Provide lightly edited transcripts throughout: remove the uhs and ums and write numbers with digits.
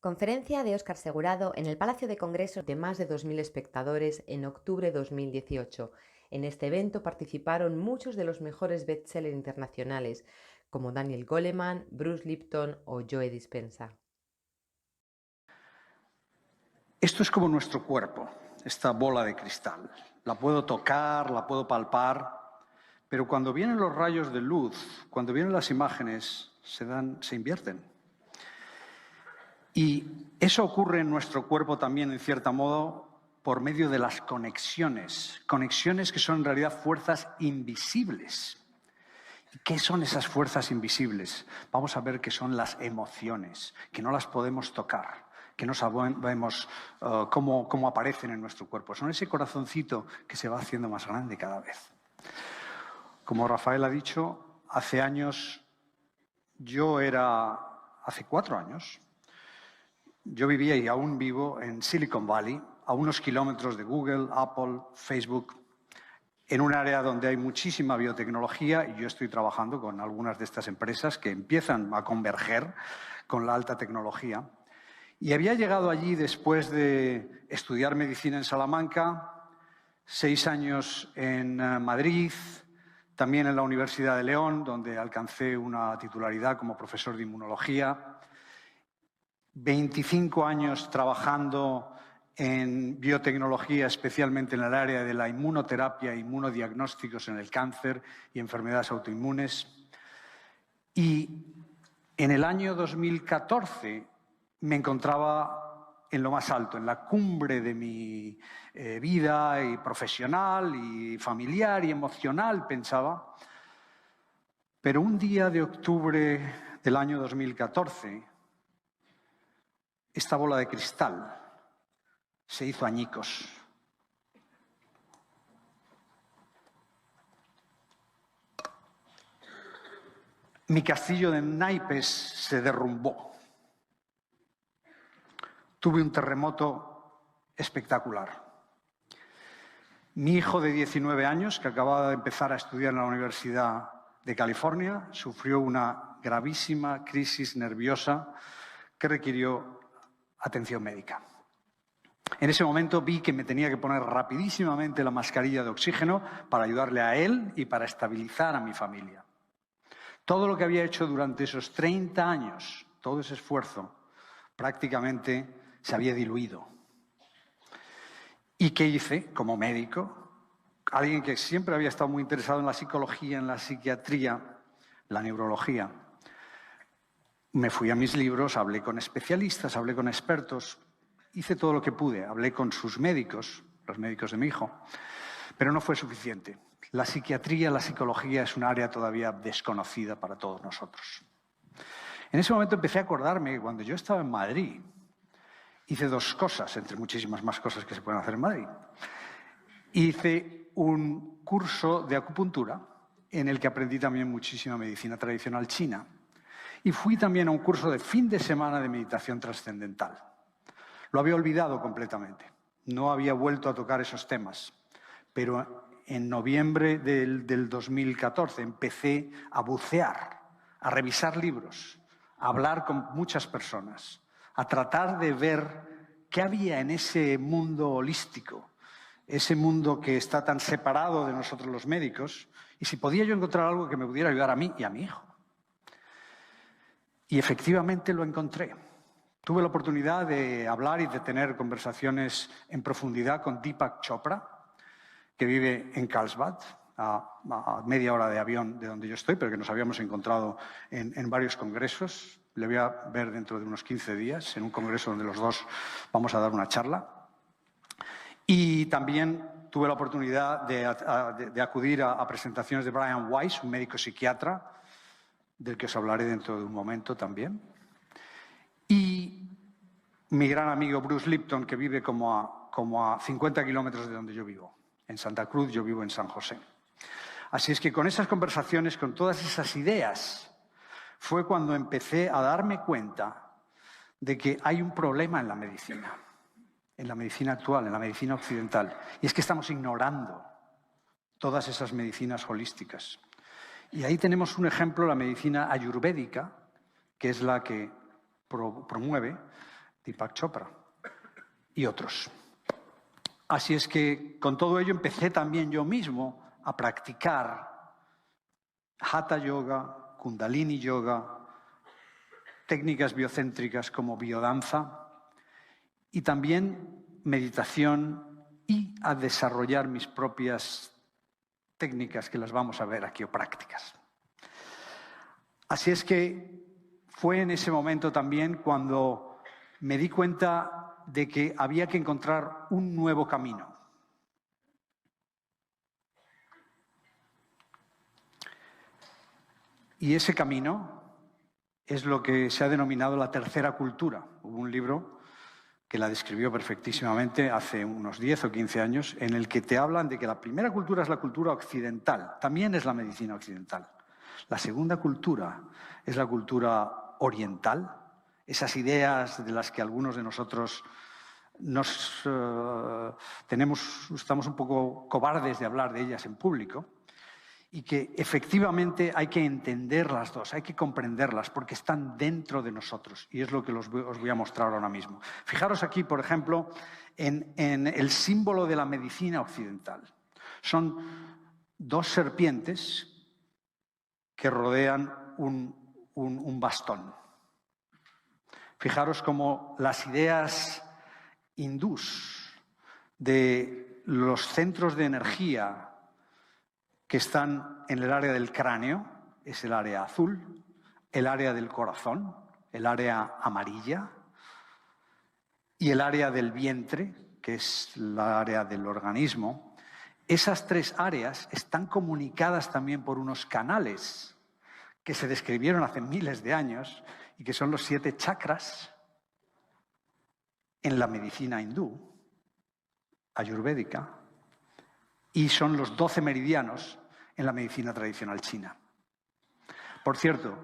Conferencia de Óscar Segurado en el Palacio de Congresos de más de 2.000 espectadores en octubre de 2018. En este evento participaron muchos de los mejores bestsellers internacionales, como Daniel Goleman, Bruce Lipton o Joe Dispenza. Esto es como nuestro cuerpo, esta bola de cristal. La puedo tocar, la puedo palpar, pero cuando vienen los rayos de luz, cuando vienen las imágenes, se invierten. Y eso ocurre en nuestro cuerpo también, en cierto modo, por medio de las conexiones. Conexiones que son en realidad fuerzas invisibles. ¿Y qué son esas fuerzas invisibles? Vamos a ver que son las emociones, que no las podemos tocar, que no sabemos cómo aparecen en nuestro cuerpo. Son ese corazoncito que se va haciendo más grande cada vez. Como Rafael ha dicho, hace 4 años, yo vivía y aún vivo en Silicon Valley, a unos kilómetros de Google, Apple, Facebook, en un área donde hay muchísima biotecnología, y yo estoy trabajando con algunas de estas empresas que empiezan a converger con la alta tecnología. Y había llegado allí después de estudiar medicina en Salamanca, 6 años en Madrid, también en la Universidad de León, donde alcancé una titularidad como profesor de inmunología, 25 años trabajando en biotecnología, especialmente en el área de la inmunoterapia e inmunodiagnósticos en el cáncer y enfermedades autoinmunes. Y en el año 2014 me encontraba en lo más alto, en la cumbre de mi vida y profesional y familiar y emocional, pensaba. Pero un día de octubre del año 2014, esta bola de cristal se hizo añicos. Mi castillo de naipes se derrumbó. Tuve un terremoto espectacular. Mi hijo de 19 años, que acababa de empezar a estudiar en la Universidad de California, sufrió una gravísima crisis nerviosa que requirió atención médica. En ese momento vi que me tenía que poner rapidísimamente la mascarilla de oxígeno para ayudarle a él y para estabilizar a mi familia. Todo lo que había hecho durante esos 30 años, todo ese esfuerzo, prácticamente se había diluido. ¿Y qué hice como médico? Alguien que siempre había estado muy interesado en la psicología, en la psiquiatría, la neurología. Me fui a mis libros, hablé con especialistas, hablé con expertos, hice todo lo que pude, hablé con sus médicos, los médicos de mi hijo, pero no fue suficiente. La psiquiatría, la psicología es un área todavía desconocida para todos nosotros. En ese momento empecé a acordarme que cuando yo estaba en Madrid, hice 2 cosas, entre muchísimas más cosas que se pueden hacer en Madrid. Hice un curso de acupuntura en el que aprendí también muchísima medicina tradicional china. Y fui también a un curso de fin de semana de meditación trascendental. Lo había olvidado completamente. No había vuelto a tocar esos temas. Pero en noviembre del 2014 empecé a bucear, a revisar libros, a hablar con muchas personas, a tratar de ver qué había en ese mundo holístico, ese mundo que está tan separado de nosotros los médicos, y si podía yo encontrar algo que me pudiera ayudar a mí y a mi hijo. Y efectivamente lo encontré. Tuve la oportunidad de hablar y de tener conversaciones en profundidad con Deepak Chopra, que vive en Carlsbad, a media hora de avión de donde yo estoy, pero que nos habíamos encontrado en varios congresos. Le voy a ver dentro de unos 15 días en un congreso donde los dos vamos a dar una charla. Y también tuve la oportunidad de acudir a presentaciones de Brian Weiss, un médico psiquiatra, del que os hablaré dentro de un momento también. Y mi gran amigo Bruce Lipton, que vive como a 50 kilómetros de donde yo vivo. En Santa Cruz, yo vivo en San José. Así es que con esas conversaciones, con todas esas ideas, fue cuando empecé a darme cuenta de que hay un problema en la medicina actual, en la medicina occidental. Y es que estamos ignorando todas esas medicinas holísticas. Y ahí tenemos un ejemplo, la medicina ayurvédica, que es la que promueve Deepak Chopra y otros. Así es que con todo ello empecé también yo mismo a practicar Hatha Yoga, Kundalini Yoga, técnicas biocéntricas como biodanza y también meditación y a desarrollar mis propias técnicas que las vamos a ver aquí, o prácticas. Así es que fue en ese momento también cuando me di cuenta de que había que encontrar un nuevo camino. Y ese camino es lo que se ha denominado la tercera cultura. Hubo un libro que la describió perfectísimamente hace unos 10 o 15 años, en el que te hablan de que la primera cultura es la cultura occidental, también es la medicina occidental. La segunda cultura es la cultura oriental, esas ideas de las que algunos de nosotros estamos un poco cobardes de hablar de ellas en público, y que efectivamente hay que entender las dos, hay que comprenderlas, porque están dentro de nosotros, y es lo que os voy a mostrar ahora mismo. Fijaros aquí, por ejemplo, en el símbolo de la medicina occidental. Son dos serpientes que rodean un bastón. Fijaros cómo las ideas hindús de los centros de energía que están en el área del cráneo, es el área azul, el área del corazón, el área amarilla, y el área del vientre, que es la área del organismo. Esas tres áreas están comunicadas también por unos canales que se describieron hace miles de años y que son los 7 chakras en la medicina hindú, ayurvédica, y son los 12 meridianos en la medicina tradicional china. Por cierto,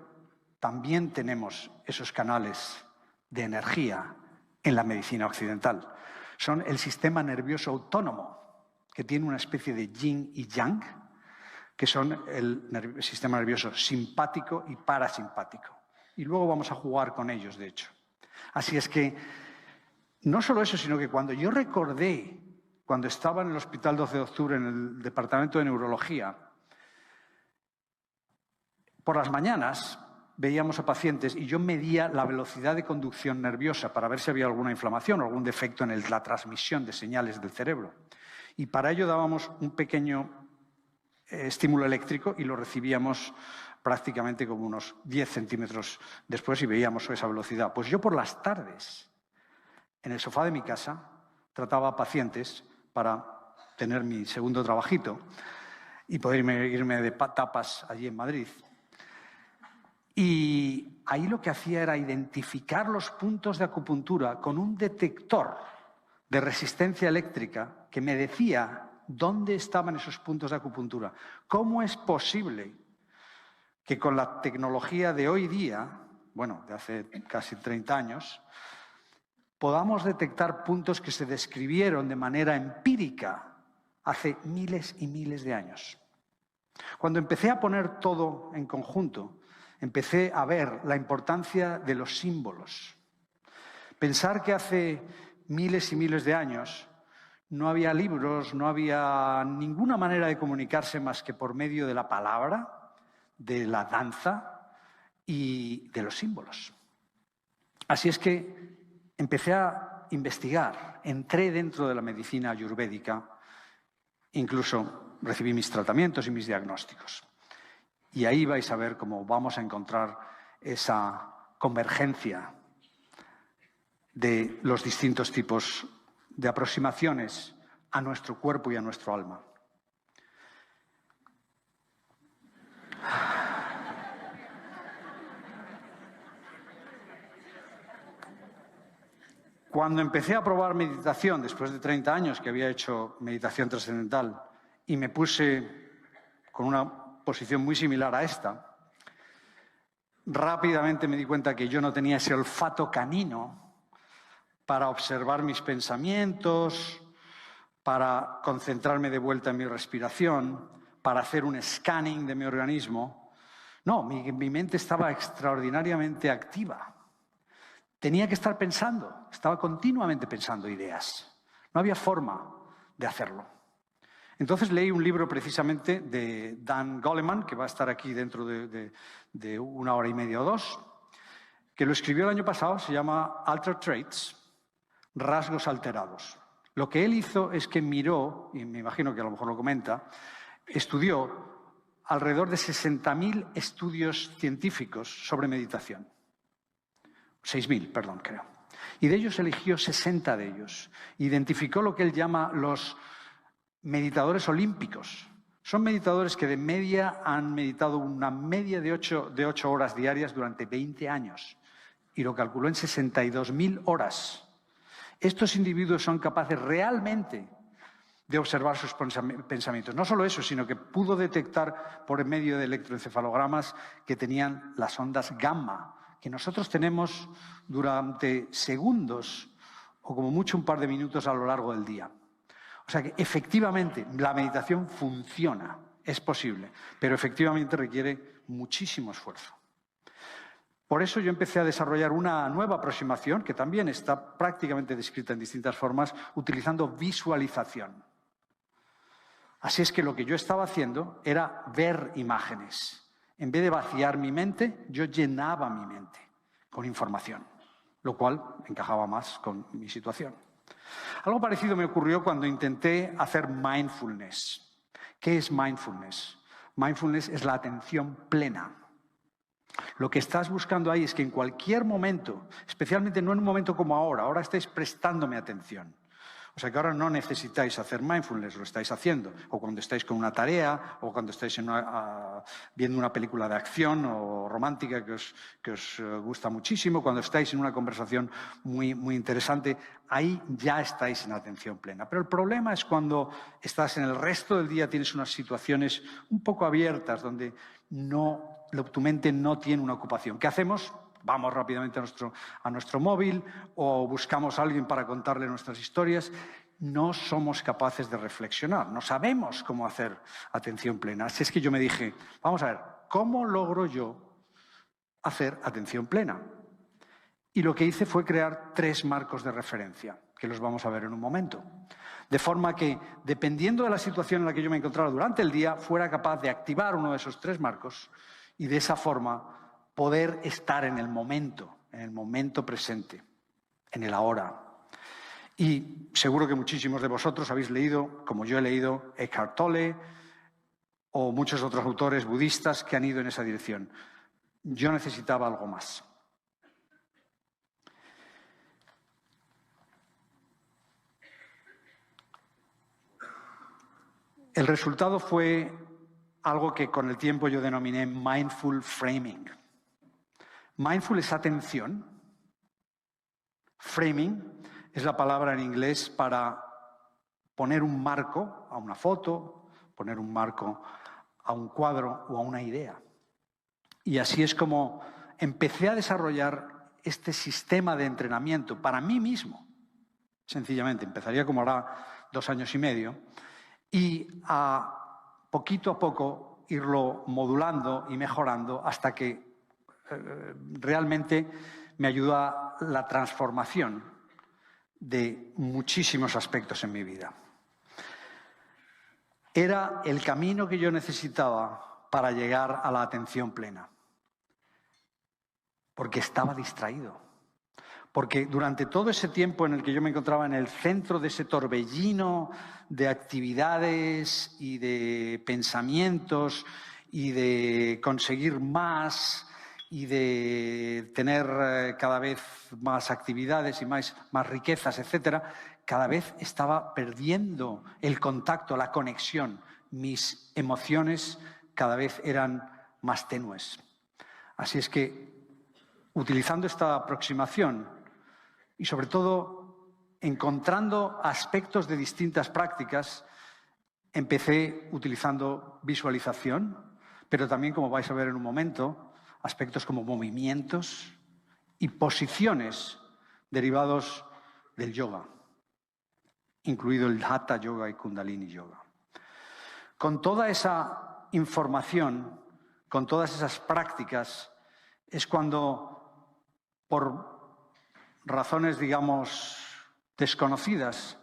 también tenemos esos canales de energía en la medicina occidental. Son el sistema nervioso autónomo, que tiene una especie de yin y yang, que son el sistema nervioso simpático y parasimpático. Y luego vamos a jugar con ellos, de hecho. Así es que, no solo eso, sino que cuando yo recordé, cuando estaba en el Hospital 12 de Octubre, en el Departamento de Neurología, por las mañanas veíamos a pacientes y yo medía la velocidad de conducción nerviosa para ver si había alguna inflamación o algún defecto en la transmisión de señales del cerebro. Y para ello dábamos un pequeño estímulo eléctrico y lo recibíamos prácticamente como unos 10 centímetros después y veíamos esa velocidad. Pues yo por las tardes, en el sofá de mi casa, trataba a pacientes para tener mi segundo trabajito y poder irme de tapas allí en Madrid. Y ahí lo que hacía era identificar los puntos de acupuntura con un detector de resistencia eléctrica que me decía dónde estaban esos puntos de acupuntura. ¿Cómo es posible que con la tecnología de hoy día, bueno, de hace casi 30 años, podamos detectar puntos que se describieron de manera empírica hace miles y miles de años? Cuando empecé a poner todo en conjunto, empecé a ver la importancia de los símbolos. Pensar que hace miles y miles de años no había libros, no había ninguna manera de comunicarse más que por medio de la palabra, de la danza y de los símbolos. Así es que empecé a investigar, entré dentro de la medicina ayurvédica, incluso recibí mis tratamientos y mis diagnósticos. Y ahí vais a ver cómo vamos a encontrar esa convergencia de los distintos tipos de aproximaciones a nuestro cuerpo y a nuestro alma. Cuando empecé a probar meditación, después de 30 años que había hecho meditación trascendental, y me puse con una posición muy similar a esta, rápidamente me di cuenta que yo no tenía ese olfato canino para observar mis pensamientos, para concentrarme de vuelta en mi respiración, para hacer un scanning de mi organismo. No, mi mente estaba extraordinariamente activa. Tenía que estar pensando, Estaba continuamente pensando ideas. No había forma de hacerlo. Entonces leí un libro precisamente de Dan Goleman, que va a estar aquí dentro de 1 hora y media o 2, que lo escribió el año pasado, se llama Altered Traits, rasgos alterados. Lo que él hizo es que miró, y me imagino que a lo mejor lo comenta, estudió alrededor de 60.000 estudios científicos sobre meditación. 6.000, perdón, creo. Y de ellos eligió 60 de ellos. Identificó lo que él llama los meditadores olímpicos. Son meditadores que de media han meditado una media de 8 horas diarias durante 20 años. Y lo calculó en 62.000 horas. Estos individuos son capaces realmente de observar sus pensamientos. No solo eso, sino que pudo detectar por medio de electroencefalogramas que tenían las ondas gamma, que nosotros tenemos durante segundos o como mucho un par de minutos a lo largo del día. O sea que efectivamente la meditación funciona, es posible, pero efectivamente requiere muchísimo esfuerzo. Por eso yo empecé a desarrollar una nueva aproximación, que también está prácticamente descrita en distintas formas, utilizando visualización. Así es que lo que yo estaba haciendo era ver imágenes. En vez de vaciar mi mente, yo llenaba mi mente con información, lo cual encajaba más con mi situación. Algo parecido me ocurrió cuando intenté hacer mindfulness. ¿Qué es mindfulness? Mindfulness es la atención plena. Lo que estás buscando ahí es que en cualquier momento, especialmente no en un momento como ahora estáis prestándome atención. O sea que ahora no necesitáis hacer mindfulness, lo estáis haciendo. O cuando estáis con una tarea, o cuando estáis viendo una película de acción o romántica que os gusta muchísimo, cuando estáis en una conversación muy, muy interesante, ahí ya estáis en atención plena. Pero el problema es cuando estás en el resto del día, tienes unas situaciones un poco abiertas, donde tu mente no tiene una ocupación. ¿Qué hacemos? Vamos rápidamente a nuestro móvil o buscamos a alguien para contarle nuestras historias. No somos capaces de reflexionar, no sabemos cómo hacer atención plena. Así es que yo me dije, vamos a ver, ¿cómo logro yo hacer atención plena? Y lo que hice fue crear 3 marcos de referencia, que los vamos a ver en un momento. De forma que, dependiendo de la situación en la que yo me encontrara durante el día, fuera capaz de activar uno de esos 3 marcos y de esa forma poder estar en el momento presente, en el ahora. Y seguro que muchísimos de vosotros habéis leído, como yo he leído, Eckhart Tolle o muchos otros autores budistas que han ido en esa dirección. Yo necesitaba algo más. El resultado fue algo que con el tiempo yo denominé mindful framing. Mindful es atención. Framing es la palabra en inglés para poner un marco a una foto, poner un marco a un cuadro o a una idea. Y así es como empecé a desarrollar este sistema de entrenamiento para mí mismo. Sencillamente, empezaría como hará 2 años y medio, y poquito a poco irlo modulando y mejorando hasta que realmente me ayudó a la transformación de muchísimos aspectos en mi vida. Era el camino que yo necesitaba para llegar a la atención plena. Porque estaba distraído. Porque durante todo ese tiempo en el que yo me encontraba en el centro de ese torbellino de actividades y de pensamientos y de conseguir más y de tener cada vez más actividades y más riquezas, etcétera, cada vez estaba perdiendo el contacto, la conexión. Mis emociones cada vez eran más tenues. Así es que, utilizando esta aproximación y sobre todo encontrando aspectos de distintas prácticas, empecé utilizando visualización, pero también, como vais a ver en un momento, aspectos como movimientos y posiciones derivados del yoga, incluido el Hatha Yoga y Kundalini Yoga. Con toda esa información, con todas esas prácticas, es cuando, por razones, digamos, desconocidas,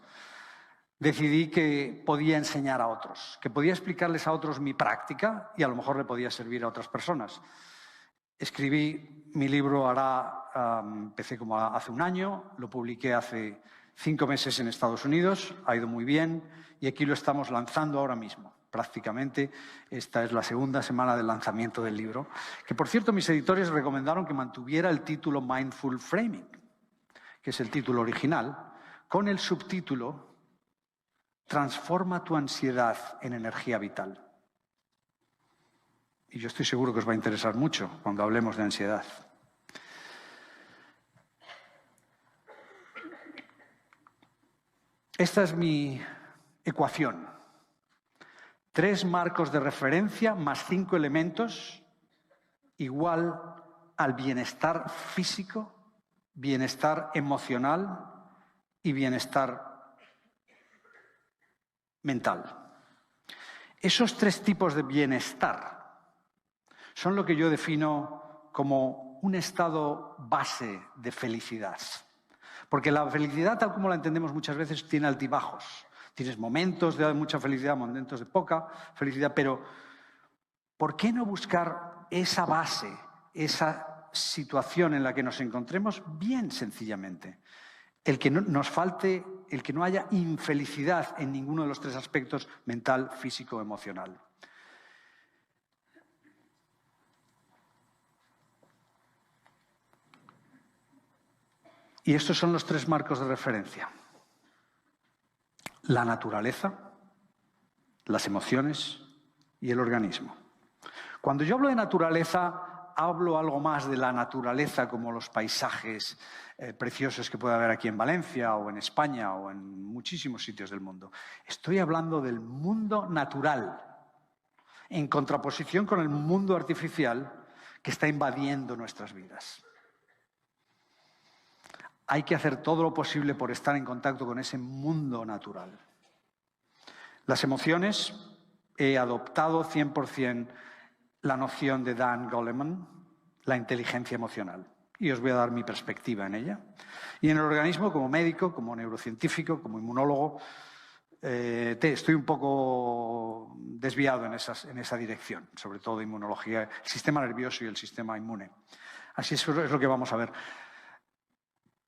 decidí que podía enseñar a otros, que podía explicarles a otros mi práctica y a lo mejor le podía servir a otras personas. Escribí mi libro empecé como hace un año, lo publiqué hace 5 meses en Estados Unidos, ha ido muy bien y aquí lo estamos lanzando ahora mismo. Prácticamente esta es la segunda semana del lanzamiento del libro, que por cierto mis editores recomendaron que mantuviera el título Mindful Framing, que es el título original, con el subtítulo Transforma tu ansiedad en energía vital. Y yo estoy seguro que os va a interesar mucho cuando hablemos de ansiedad. Esta es mi ecuación. 3 marcos de referencia más 5 elementos igual al bienestar físico, bienestar emocional y bienestar mental. Esos 3 tipos de bienestar son lo que yo defino como un estado base de felicidad. Porque la felicidad, tal como la entendemos muchas veces, tiene altibajos. Tienes momentos de mucha felicidad, momentos de poca felicidad, pero ¿por qué no buscar esa base, esa situación en la que nos encontremos bien sencillamente? El que no nos falte, el que no haya infelicidad en ninguno de los 3 aspectos, mental, físico, emocional. Y estos son los 3 marcos de referencia. La naturaleza, las emociones y el organismo. Cuando yo hablo de naturaleza, hablo algo más de la naturaleza como los paisajes preciosos que puede haber aquí en Valencia o en España o en muchísimos sitios del mundo. Estoy hablando del mundo natural, en contraposición con el mundo artificial que está invadiendo nuestras vidas. Hay que hacer todo lo posible por estar en contacto con ese mundo natural. Las emociones, he adoptado 100% la noción de Dan Goleman, la inteligencia emocional. Y os voy a dar mi perspectiva en ella. Y en el organismo, como médico, como neurocientífico, como inmunólogo, estoy un poco desviado en esa dirección, sobre todo de inmunología, el sistema nervioso y el sistema inmune. Así es lo que vamos a ver.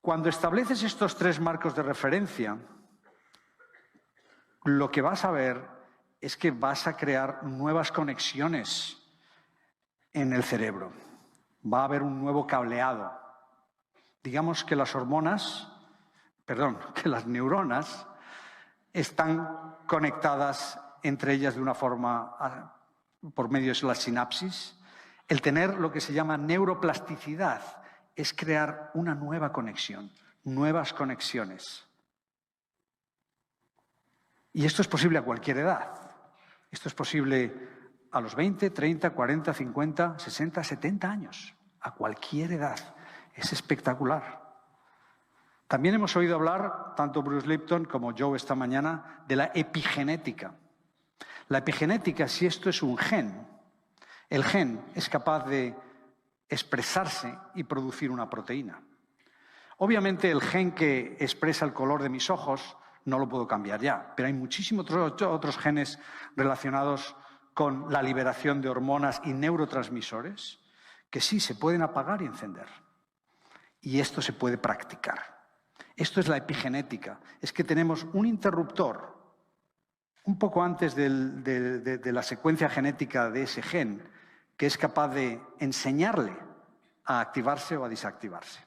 Cuando estableces estos 3 marcos de referencia, lo que vas a ver es que vas a crear nuevas conexiones en el cerebro. Va a haber un nuevo cableado. Digamos que las neuronas están conectadas entre ellas de una forma, por medio de la sinapsis. El tener lo que se llama neuroplasticidad es crear una nueva conexión, nuevas conexiones. Y esto es posible a cualquier edad. Esto es posible a los 20, 30, 40, 50, 60, 70 años. A cualquier edad. Es espectacular. También hemos oído hablar, tanto Bruce Lipton como Joe esta mañana, de la epigenética. La epigenética, si esto es un gen, el gen es capaz de expresarse y producir una proteína. Obviamente el gen que expresa el color de mis ojos no lo puedo cambiar ya, pero hay muchísimos otros genes relacionados con la liberación de hormonas y neurotransmisores que sí se pueden apagar y encender. Y esto se puede practicar. Esto es la epigenética. Es que tenemos un interruptor un poco antes de la secuencia genética de ese gen que es capaz de enseñarle a activarse o a desactivarse.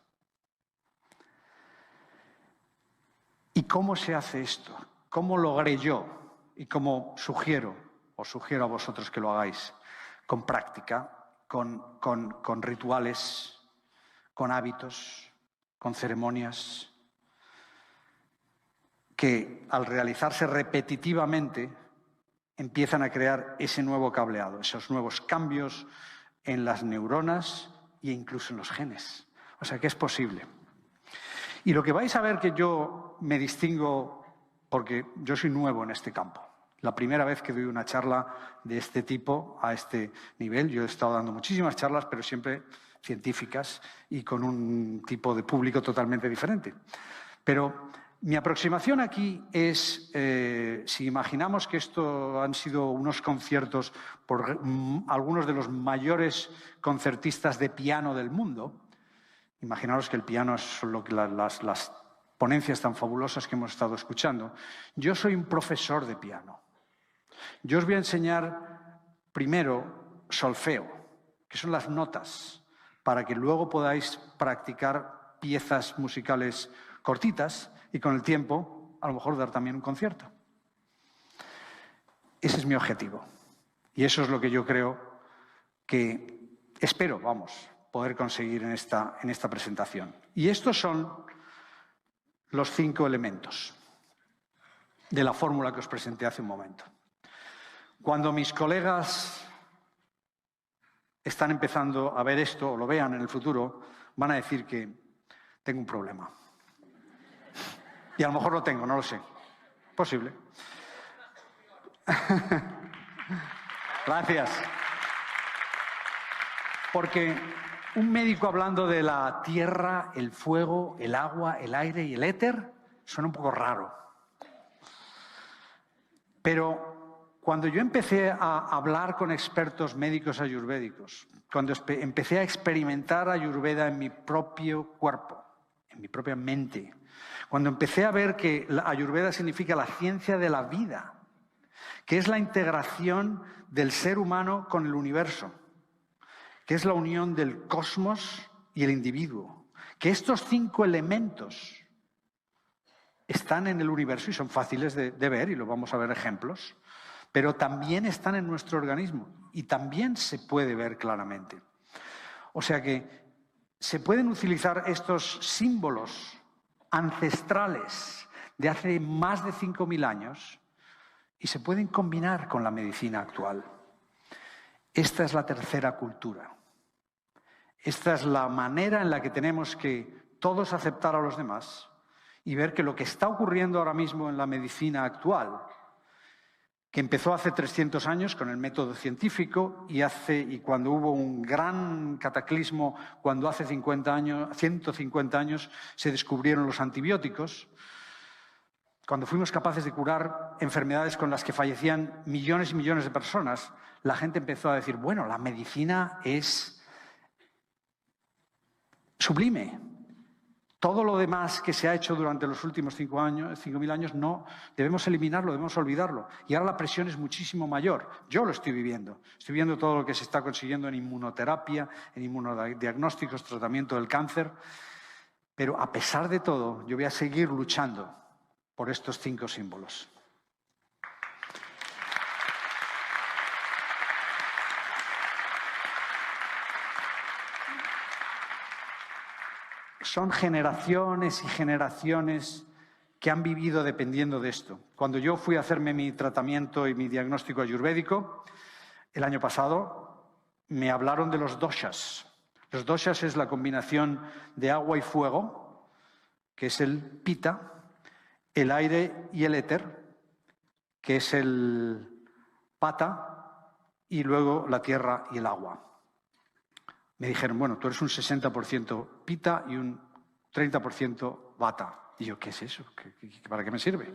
¿Y cómo se hace esto? ¿Cómo logré yo? Y cómo sugiero a vosotros que lo hagáis. Con práctica, con rituales, con hábitos, con ceremonias, que al realizarse repetitivamente empiezan a crear ese nuevo cableado, esos nuevos cambios en las neuronas e incluso en los genes. O sea que es posible. Y lo que vais a ver que yo me distingo, porque yo soy nuevo en este campo. La primera vez que doy una charla de este tipo, a este nivel, yo he estado dando muchísimas charlas, pero siempre científicas y con un tipo de público totalmente diferente. Pero mi aproximación aquí es, si imaginamos que esto han sido unos conciertos por algunos de los mayores concertistas de piano del mundo, imaginaros que el piano es lo que las ponencias tan fabulosas que hemos estado escuchando. Yo soy un profesor de piano. Yo os voy a enseñar primero solfeo, que son las notas, para que luego podáis practicar piezas musicales cortitas y con el tiempo a lo mejor dar también un concierto. Ese es mi objetivo. Y eso es lo que yo creo que espero, poder conseguir en esta presentación. Y estos son los 5 elementos de la fórmula que os presenté hace un momento. Cuando mis colegas están empezando a ver esto o lo vean en el futuro, van a decir que tengo un problema. Y a lo mejor lo tengo, no lo sé. Posible. Gracias. Porque un médico hablando de la tierra, el fuego, el agua, el aire y el éter suena un poco raro. Pero cuando yo empecé a hablar con expertos médicos ayurvédicos, cuando empecé a experimentar ayurveda en mi propio cuerpo, en mi propia mente, cuando empecé a ver que la ayurveda significa la ciencia de la vida, que es la integración del ser humano con el universo, que es la unión del cosmos y el individuo, que estos 5 elementos están en el universo y son fáciles de ver, y lo vamos a ver ejemplos, pero también están en nuestro organismo y también se puede ver claramente. O sea que se pueden utilizar estos símbolos ancestrales de hace más de 5.000 años y se pueden combinar con la medicina actual. Esta es la tercera cultura. Esta es la manera en la que tenemos que todos aceptar a los demás y ver que lo que está ocurriendo ahora mismo en la medicina actual, que empezó hace 300 años con el método científico y cuando hubo un gran cataclismo, cuando hace 150 años se descubrieron los antibióticos, cuando fuimos capaces de curar enfermedades con las que fallecían millones y millones de personas, la gente empezó a decir, bueno, la medicina es sublime. Todo lo demás que se ha hecho durante los últimos 5.000 años, no, debemos eliminarlo, debemos olvidarlo. Y ahora la presión es muchísimo mayor. Yo lo estoy viviendo. Estoy viendo todo lo que se está consiguiendo en inmunoterapia, en inmunodiagnósticos, tratamiento del cáncer. Pero a pesar de todo, yo voy a seguir luchando por estos 5 símbolos. Son generaciones y generaciones que han vivido dependiendo de esto. Cuando yo fui a hacerme mi tratamiento y mi diagnóstico ayurvédico, el año pasado, me hablaron de los doshas. Los doshas es la combinación de agua y fuego, que es el pita, el aire y el éter, que es el pata, y luego la tierra y el agua. Me dijeron, bueno, tú eres un 60% pita y un 30% vata. Y yo, ¿qué es eso? ¿Para qué me sirve?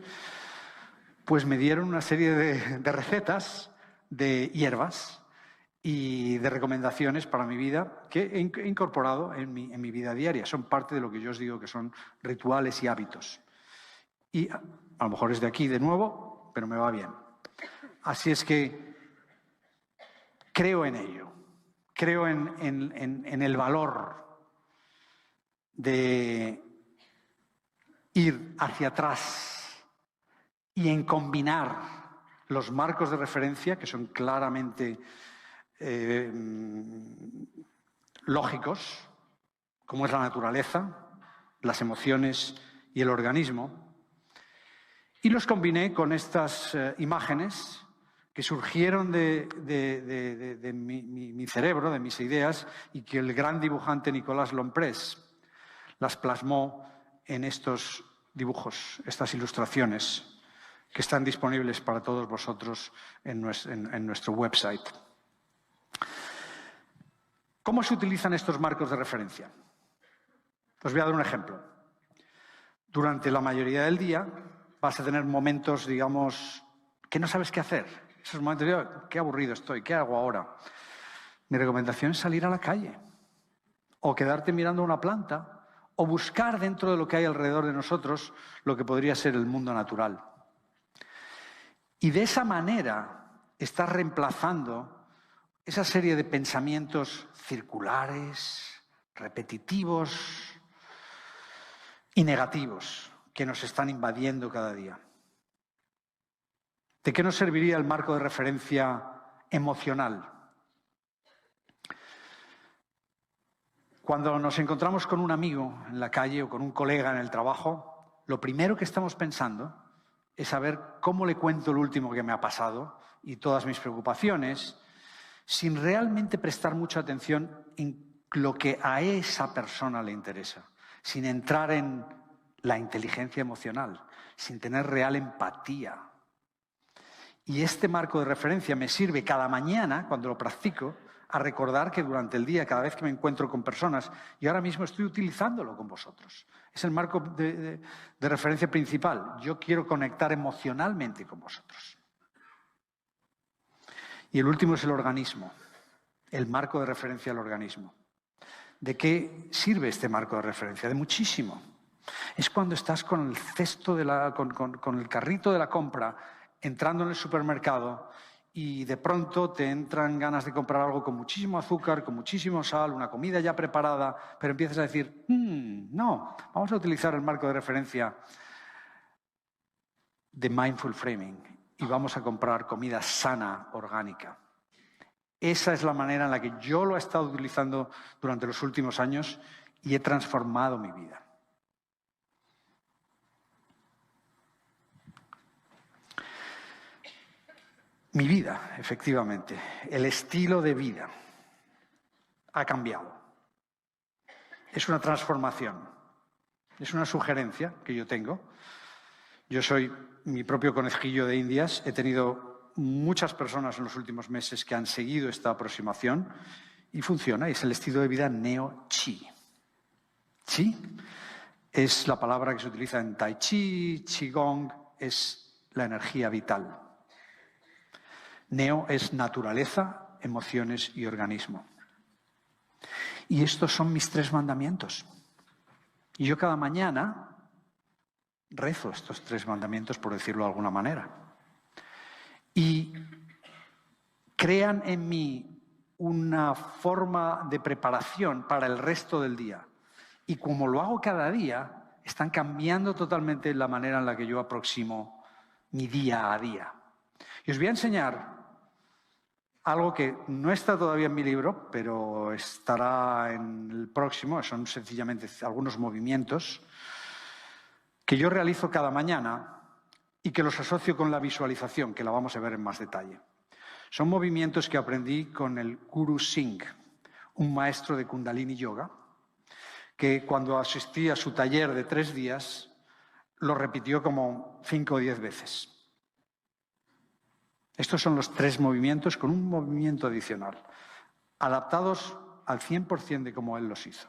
Pues me dieron una serie de recetas, de hierbas y de recomendaciones para mi vida que he incorporado en mi vida diaria. Son parte de lo que yo os digo que son rituales y hábitos. Y a lo mejor es de aquí de nuevo, pero me va bien. Así es que creo en ello. Creo en el valor de ir hacia atrás y en combinar los marcos de referencia, que son claramente lógicos, como es la naturaleza, las emociones y el organismo, y los combiné con estas imágenes que surgieron de mi cerebro, de mis ideas, y que el gran dibujante Nicolas Lomprez las plasmó en estos dibujos, estas ilustraciones, que están disponibles para todos vosotros en nuestro website. ¿Cómo se utilizan estos marcos de referencia? Os voy a dar un ejemplo. Durante la mayoría del día vas a tener momentos, digamos, que no sabes qué hacer. Esos momentos de, qué aburrido estoy, ¿qué hago ahora? Mi recomendación es salir a la calle, o quedarte mirando una planta, o buscar dentro de lo que hay alrededor de nosotros lo que podría ser el mundo natural. Y de esa manera estás reemplazando esa serie de pensamientos circulares, repetitivos y negativos que nos están invadiendo cada día. ¿De qué nos serviría el marco de referencia emocional? Cuando nos encontramos con un amigo en la calle o con un colega en el trabajo, lo primero que estamos pensando es saber cómo le cuento lo último que me ha pasado y todas mis preocupaciones, sin realmente prestar mucha atención en lo que a esa persona le interesa, sin entrar en la inteligencia emocional, sin tener real empatía. Y este marco de referencia me sirve cada mañana, cuando lo practico, a recordar que durante el día, cada vez que me encuentro con personas, y ahora mismo estoy utilizándolo con vosotros. Es el marco de referencia principal. Yo quiero conectar emocionalmente con vosotros. Y el último es el organismo, el marco de referencia al organismo. ¿De qué sirve este marco de referencia? De muchísimo. Es cuando estás con el cesto, con el carrito de la compra, entrando en el supermercado y de pronto te entran ganas de comprar algo con muchísimo azúcar, con muchísimo sal, una comida ya preparada, pero empiezas a decir, no, vamos a utilizar el marco de referencia de Mindful Framing y vamos a comprar comida sana, orgánica. Esa es la manera en la que yo lo he estado utilizando durante los últimos años y he transformado mi vida. Mi vida, efectivamente, el estilo de vida ha cambiado. Es una transformación, es una sugerencia que yo tengo. Yo soy mi propio conejillo de Indias, he tenido muchas personas en los últimos meses que han seguido esta aproximación y funciona, es el estilo de vida Neo-Chi. Chi es la palabra que se utiliza en Tai Chi, Qigong, es la energía vital. Neo es naturaleza, emociones y organismo. Y estos son mis 3 mandamientos. Y yo cada mañana rezo estos 3 mandamientos, por decirlo de alguna manera. Y crean en mí una forma de preparación para el resto del día. Y como lo hago cada día, están cambiando totalmente la manera en la que yo aproximo mi día a día. Y os voy a enseñar algo que no está todavía en mi libro, pero estará en el próximo. Son sencillamente algunos movimientos que yo realizo cada mañana y que los asocio con la visualización, que la vamos a ver en más detalle. Son movimientos que aprendí con el Guru Singh, un maestro de Kundalini Yoga, que cuando asistí a su taller de 3 días, lo repitió como 5 o 10 veces. Estos son los 3 movimientos con un movimiento adicional, adaptados al 100% de cómo él los hizo.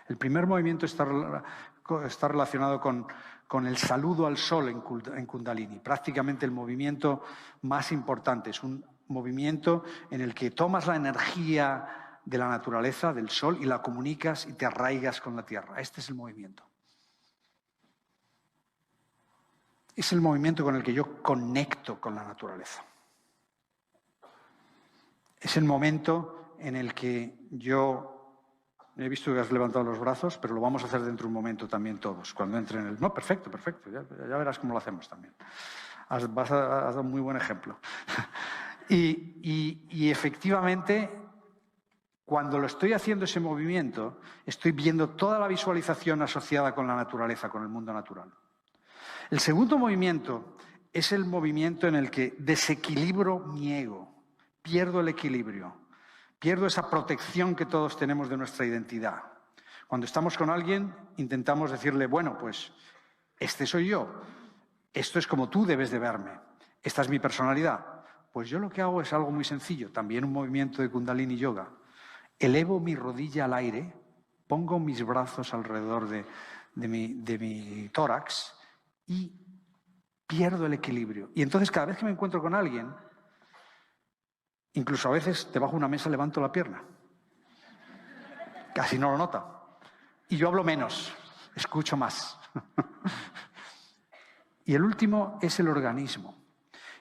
El primer movimiento está relacionado con el saludo al sol en Kundalini, prácticamente el movimiento más importante. Es un movimiento en el que tomas la energía de la naturaleza, del sol, y la comunicas y te arraigas con la tierra. Este es el movimiento. Es el movimiento con el que yo conecto con la naturaleza. Es el momento en el que yo he visto que has levantado los brazos, pero lo vamos a hacer dentro de un momento también todos. Cuando entre en el... No, perfecto, ya verás cómo lo hacemos también. Has dado un muy buen ejemplo. y efectivamente, cuando lo estoy haciendo ese movimiento, estoy viendo toda la visualización asociada con la naturaleza, con el mundo natural. El segundo movimiento es el movimiento en el que desequilibro mi ego. Pierdo el equilibrio, pierdo esa protección que todos tenemos de nuestra identidad. Cuando estamos con alguien, intentamos decirle, bueno, pues este soy yo, esto es como tú debes de verme, esta es mi personalidad. Pues yo lo que hago es algo muy sencillo, también un movimiento de Kundalini Yoga. elevo mi rodilla al aire, pongo mis brazos alrededor de mi tórax y pierdo el equilibrio. Y entonces cada vez que me encuentro con alguien, incluso a veces debajo de una mesa levanto la pierna. Casi no lo nota. Y yo hablo menos, escucho más. Y el último es el organismo.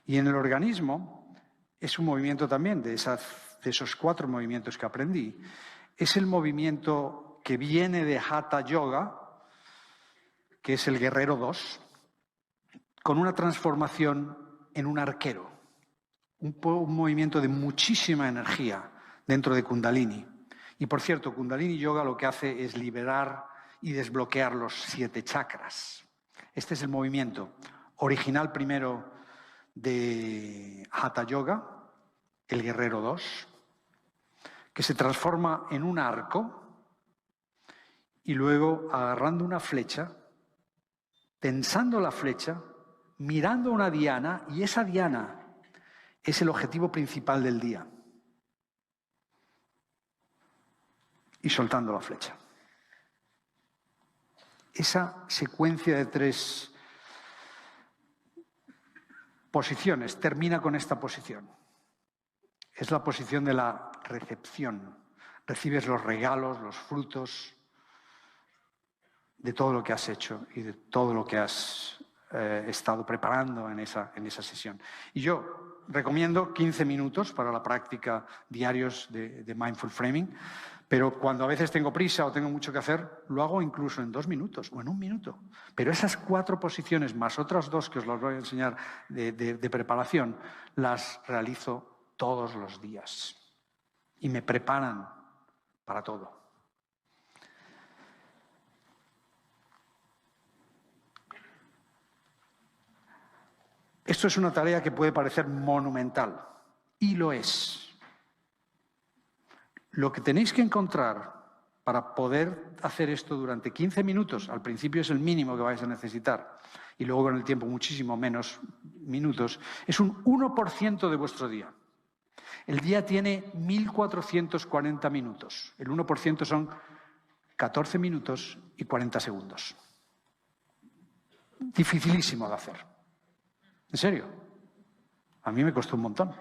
Y en el organismo es un movimiento también de esos 4 movimientos que aprendí. Es el movimiento que viene de Hatha Yoga, que es el Guerrero 2, con una transformación en un arquero. Un movimiento de muchísima energía dentro de Kundalini. Y por cierto, Kundalini Yoga lo que hace es liberar y desbloquear los 7 chakras. Este es el movimiento original primero de Hatha Yoga, el Guerrero 2, que se transforma en un arco y luego agarrando una flecha, tensando la flecha, mirando una diana, y esa diana es el objetivo principal del día. Y soltando la flecha. Esa secuencia de 3 posiciones termina con esta posición. Es la posición de la recepción. Recibes los regalos, los frutos de todo lo que has hecho y de todo lo que has estado preparando en esa sesión. Y yo recomiendo 15 minutos para la práctica diarios de Mindful Framing, pero cuando a veces tengo prisa o tengo mucho que hacer, lo hago incluso en 2 minutos o en 1 minuto. Pero esas 4 posiciones, más otras 2 que os las voy a enseñar de preparación, las realizo todos los días y me preparan para todo. Esto es una tarea que puede parecer monumental, y lo es. Lo que tenéis que encontrar para poder hacer esto durante 15 minutos, al principio es el mínimo que vais a necesitar, y luego con el tiempo muchísimo menos minutos, es un 1% de vuestro día. El día tiene 1440 minutos. El 1% son 14 minutos y 40 segundos. Dificilísimo de hacer. ¿En serio? A mí me costó un montón.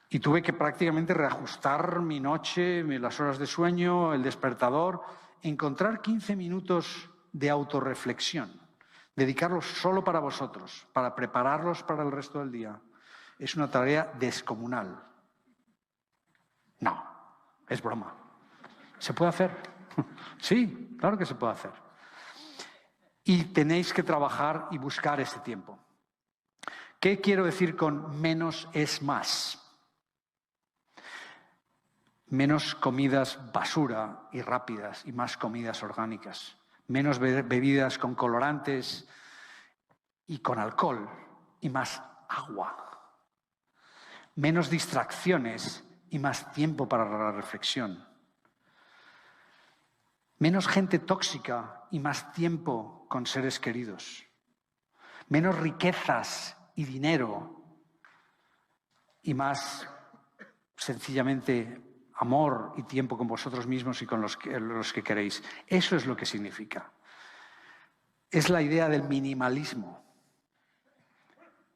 Y tuve que prácticamente reajustar mi noche, las horas de sueño, el despertador, encontrar 15 minutos de autorreflexión, dedicarlos solo para vosotros, para prepararlos para el resto del día. Es una tarea descomunal. No, es broma. ¿Se puede hacer? Sí, claro que se puede hacer. Y tenéis que trabajar y buscar ese tiempo. ¿Qué quiero decir con menos es más? Menos comidas basura y rápidas y más comidas orgánicas. Menos bebidas con colorantes y con alcohol y más agua. Menos distracciones y más tiempo para la reflexión. Menos gente tóxica y más tiempo con seres queridos. Menos riquezas y dinero y más sencillamente amor y tiempo con vosotros mismos y con los que queréis. Eso es lo que significa. Es la idea del minimalismo.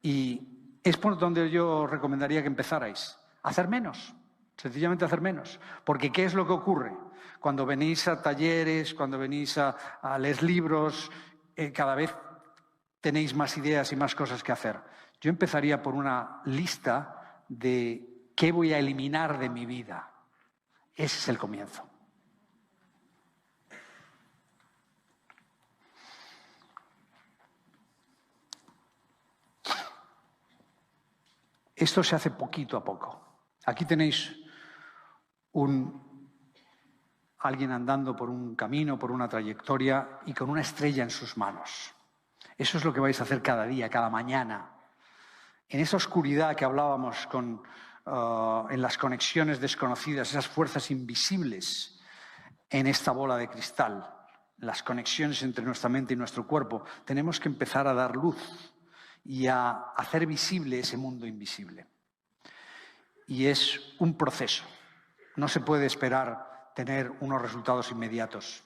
Y es por donde yo recomendaría que empezarais. Hacer menos. Sencillamente hacer menos. Porque ¿qué es lo que ocurre? Cuando venís a talleres, cuando venís a leer libros, cada vez tenéis más ideas y más cosas que hacer. Yo empezaría por una lista de qué voy a eliminar de mi vida. Ese es el comienzo. Esto se hace poquito a poco. Aquí tenéis alguien andando por un camino, por una trayectoria y con una estrella en sus manos. Eso es lo que vais a hacer cada día, cada mañana. En esa oscuridad que hablábamos en las conexiones desconocidas, esas fuerzas invisibles en esta bola de cristal, las conexiones entre nuestra mente y nuestro cuerpo, tenemos que empezar a dar luz y a hacer visible ese mundo invisible. Y es un proceso. no se puede esperar tener unos resultados inmediatos.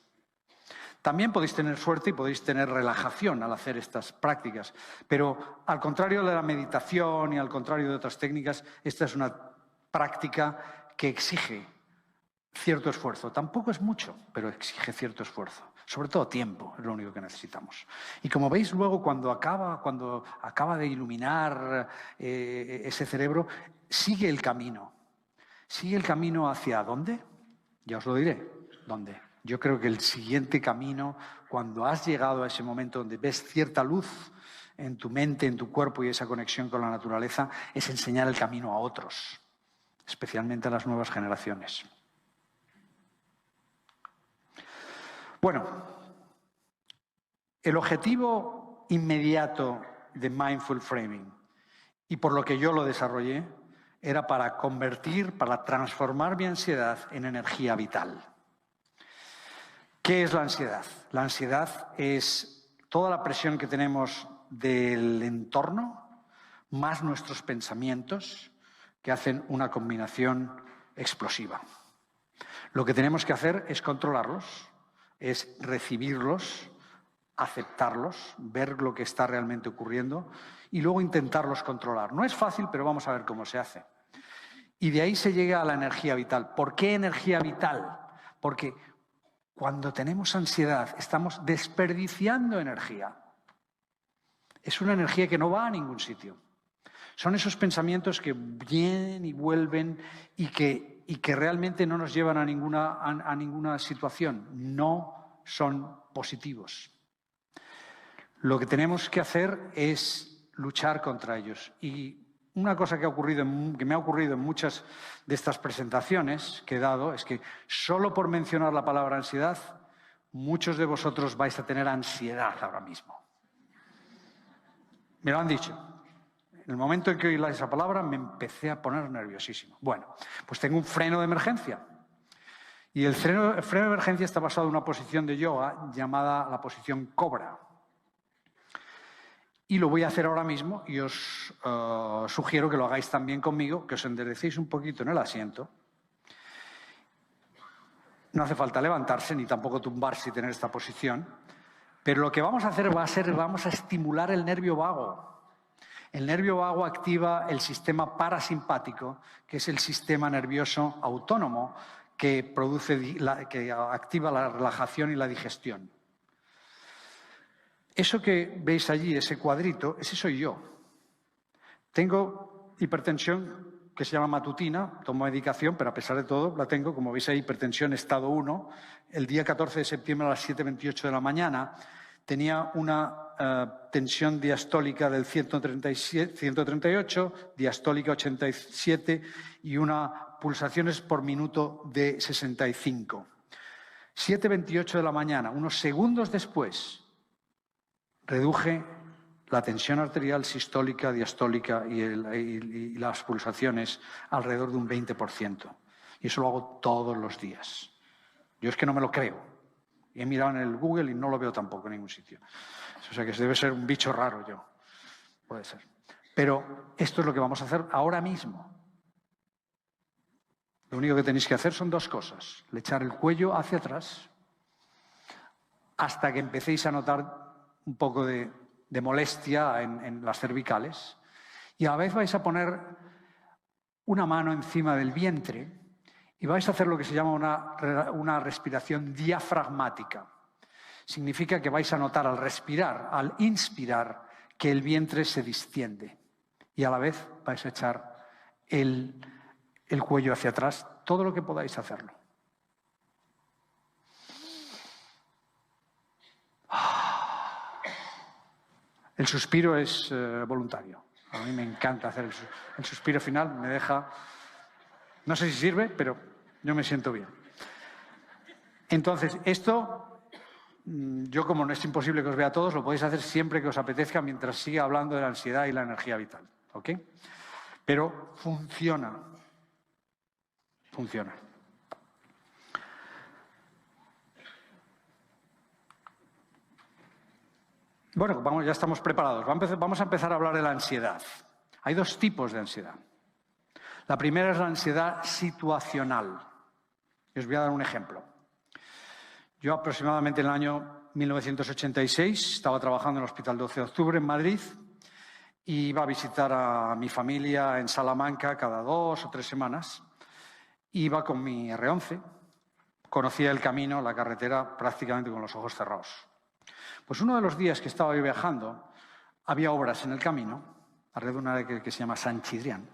También podéis tener suerte y podéis tener relajación al hacer estas prácticas, pero al contrario de la meditación y al contrario de otras técnicas, esta es una práctica que exige cierto esfuerzo. Tampoco es mucho, pero exige cierto esfuerzo. Sobre todo tiempo, es lo único que necesitamos. Y como veis luego, cuando acaba de iluminar ese cerebro, sigue el camino. ¿Sigue el camino hacia dónde? Ya os lo diré. ¿Dónde? Yo creo que el siguiente camino, cuando has llegado a ese momento donde ves cierta luz en tu mente, en tu cuerpo y esa conexión con la naturaleza, es enseñar el camino a otros, especialmente a las nuevas generaciones. Bueno, el objetivo inmediato de Mindful Framing, y por lo que yo lo desarrollé, era para transformar mi ansiedad en energía vital. ¿Qué es la ansiedad? La ansiedad es toda la presión que tenemos del entorno, más nuestros pensamientos, que hacen una combinación explosiva. Lo que tenemos que hacer es controlarlos, es recibirlos, aceptarlos, ver lo que está realmente ocurriendo y luego intentarlos controlar. No es fácil, pero vamos a ver cómo se hace. Y de ahí se llega a la energía vital. ¿Por qué energía vital? Porque cuando tenemos ansiedad estamos desperdiciando energía. Es una energía que no va a ningún sitio. Son esos pensamientos que vienen y vuelven y que realmente no nos llevan a ninguna situación. No son positivos. Lo que tenemos que hacer es luchar contra ellos. Y una cosa que me ha ocurrido en muchas de estas presentaciones que he dado es que solo por mencionar la palabra ansiedad, muchos de vosotros vais a tener ansiedad ahora mismo. Me lo han dicho. En el momento en que oí esa palabra me empecé a poner nerviosísimo. Bueno, pues tengo un freno de emergencia. Y el freno de emergencia está basado en una posición de yoga llamada la posición cobra. Y lo voy a hacer ahora mismo y os sugiero que lo hagáis también conmigo, que os enderecéis un poquito en el asiento. No hace falta levantarse ni tampoco tumbarse y tener esta posición. Pero lo que vamos a hacer vamos a estimular el nervio vago. El nervio vago activa el sistema parasimpático, que es el sistema nervioso autónomo que activa la relajación y la digestión. Eso que veis allí, ese cuadrito, ese soy yo. Tengo hipertensión que se llama matutina, tomo medicación, pero a pesar de todo la tengo, como veis ahí, hipertensión estado 1. El día 14 de septiembre a las 7:28 de la mañana tenía una tensión diastólica del 138, diastólica 87 y una pulsaciones por minuto de 65. 7:28 de la mañana, unos segundos después, reduje la tensión arterial sistólica, diastólica y las pulsaciones alrededor de un 20%. Y eso lo hago todos los días. Yo es que no me lo creo. Y he mirado en el Google y no lo veo tampoco en ningún sitio. O sea que debe ser un bicho raro yo. Puede ser. Pero esto es lo que vamos a hacer ahora mismo. Lo único que tenéis que hacer son dos cosas. Echar el cuello hacia atrás hasta que empecéis a notar un poco de molestia en las cervicales. Y a la vez vais a poner una mano encima del vientre y vais a hacer lo que se llama una respiración diafragmática. Significa que vais a notar al respirar, al inspirar, que el vientre se distiende. Y a la vez vais a echar el cuello hacia atrás, todo lo que podáis hacerlo. El suspiro es voluntario. A mí me encanta hacer el suspiro final, me deja... No sé si sirve, pero yo me siento bien. Entonces, esto, yo como no es imposible que os vea a todos, lo podéis hacer siempre que os apetezca mientras siga hablando de la ansiedad y la energía vital. ¿Ok? Pero funciona. Funciona. Bueno, ya estamos preparados. Vamos a empezar a hablar de la ansiedad. Hay dos tipos de ansiedad. La primera es la ansiedad situacional. Y os voy a dar un ejemplo. Yo aproximadamente en el año 1986 estaba trabajando en el Hospital 12 de Octubre en Madrid y iba a visitar a mi familia en Salamanca cada 2 o 3 semanas. Iba con mi R11, conocía el camino, la carretera, prácticamente con los ojos cerrados. Pues uno de los días que estaba yo viajando, había obras en el camino, alrededor de una área que se llama Sant Chidrián,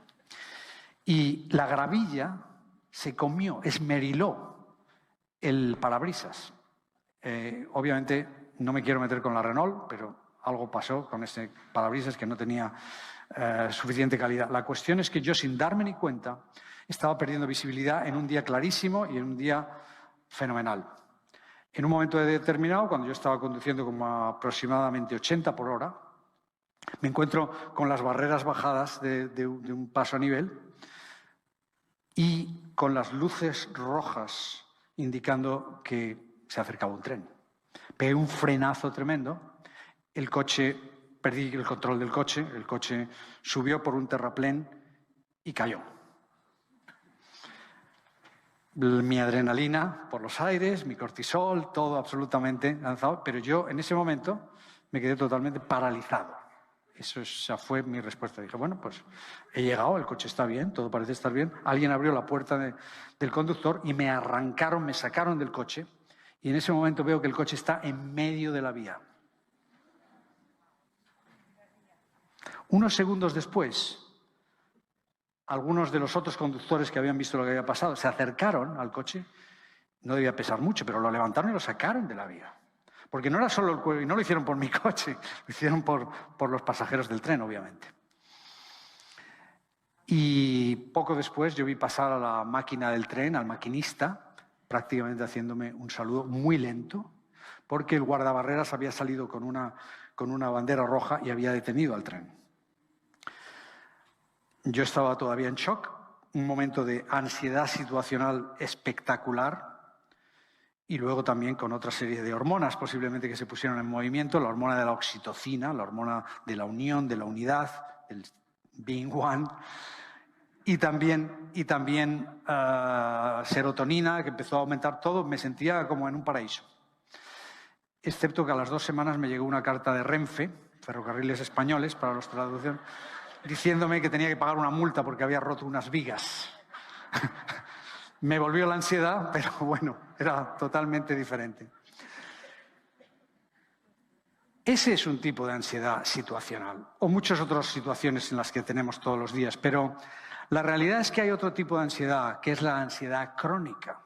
y la gravilla se comió, esmeriló el parabrisas. Obviamente no me quiero meter con la Renault, pero algo pasó con ese parabrisas que no tenía suficiente calidad. La cuestión es que yo, sin darme ni cuenta, estaba perdiendo visibilidad en un día clarísimo y en un día fenomenal. En un momento determinado, cuando yo estaba conduciendo como aproximadamente 80 por hora, me encuentro con las barreras bajadas de un paso a nivel y con las luces rojas indicando que se acercaba un tren. Pegué un frenazo tremendo, el coche, perdí el control del coche, el coche subió por un terraplén y cayó. Mi adrenalina por los aires, mi cortisol, todo absolutamente lanzado, pero yo en ese momento me quedé totalmente paralizado. Esa fue mi respuesta. Dije, bueno, pues he llegado, el coche está bien, todo parece estar bien. Alguien abrió la puerta del conductor y me arrancaron, me sacaron del coche y en ese momento veo que el coche está en medio de la vía. Unos segundos después, algunos de los otros conductores que habían visto lo que había pasado se acercaron al coche, no debía pesar mucho, pero lo levantaron y lo sacaron de la vía. Porque no era solo el cuello, y no lo hicieron por mi coche, lo hicieron por los pasajeros del tren, obviamente. Y poco después yo vi pasar a la máquina del tren, al maquinista, prácticamente haciéndome un saludo muy lento, porque el guardabarreras había salido con una bandera roja y había detenido al tren. Yo estaba todavía en shock, un momento de ansiedad situacional espectacular y luego también con otra serie de hormonas posiblemente que se pusieron en movimiento, la hormona de la oxitocina, la hormona de la unión, de la unidad, el being one, y también serotonina, que empezó a aumentar todo. Me sentía como en un paraíso. Excepto que a las 2 semanas me llegó una carta de Renfe, Ferrocarriles Españoles, para los traducción, diciéndome que tenía que pagar una multa porque había roto unas vigas. Me volvió la ansiedad, pero bueno, era totalmente diferente. Ese es un tipo de ansiedad situacional, o muchas otras situaciones en las que tenemos todos los días, pero la realidad es que hay otro tipo de ansiedad, que es la ansiedad crónica.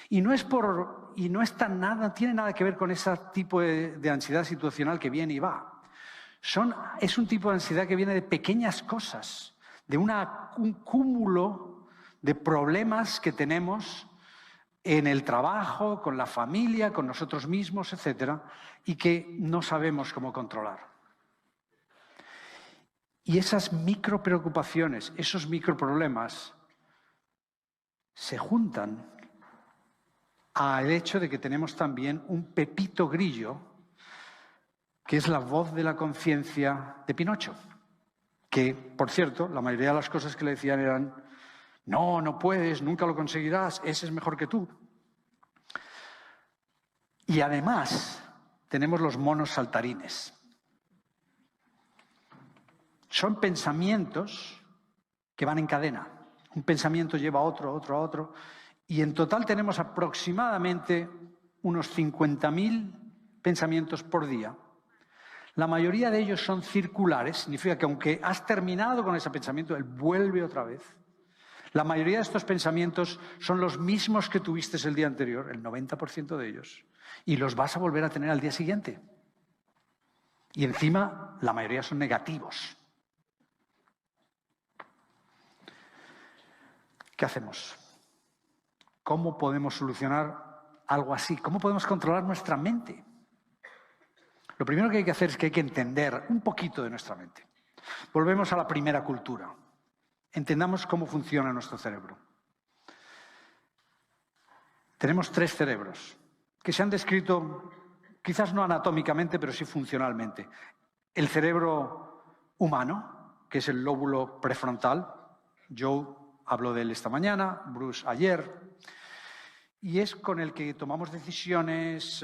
Y no tiene nada que ver con ese tipo de ansiedad situacional que viene y va. Es un tipo de ansiedad que viene de pequeñas cosas, de un cúmulo de problemas que tenemos en el trabajo, con la familia, con nosotros mismos, etcétera, y que no sabemos cómo controlar. Y esas micropreocupaciones, esos microproblemas, se juntan al hecho de que tenemos también un pepito grillo, que es la voz de la conciencia de Pinocho, que, por cierto, la mayoría de las cosas que le decían eran: no, no puedes, nunca lo conseguirás, ese es mejor que tú. Y además tenemos los monos saltarines. Son pensamientos que van en cadena. Un pensamiento lleva a otro, otro, a otro. Y en total tenemos aproximadamente unos 50.000 pensamientos por día. La mayoría de ellos son circulares, significa que aunque has terminado con ese pensamiento, él vuelve otra vez. La mayoría de estos pensamientos son los mismos que tuviste el día anterior, el 90% de ellos, y los vas a volver a tener al día siguiente. Y encima, la mayoría son negativos. ¿Qué hacemos? ¿Cómo podemos solucionar algo así? ¿Cómo podemos controlar nuestra mente? Lo primero que hay que hacer es que hay que entender un poquito de nuestra mente. Volvemos a la primera cultura. Entendamos cómo funciona nuestro cerebro. Tenemos 3 cerebros que se han descrito, quizás no anatómicamente, pero sí funcionalmente. El cerebro humano, que es el lóbulo prefrontal. Joe habló de él esta mañana, Bruce ayer. y es con el que tomamos decisiones,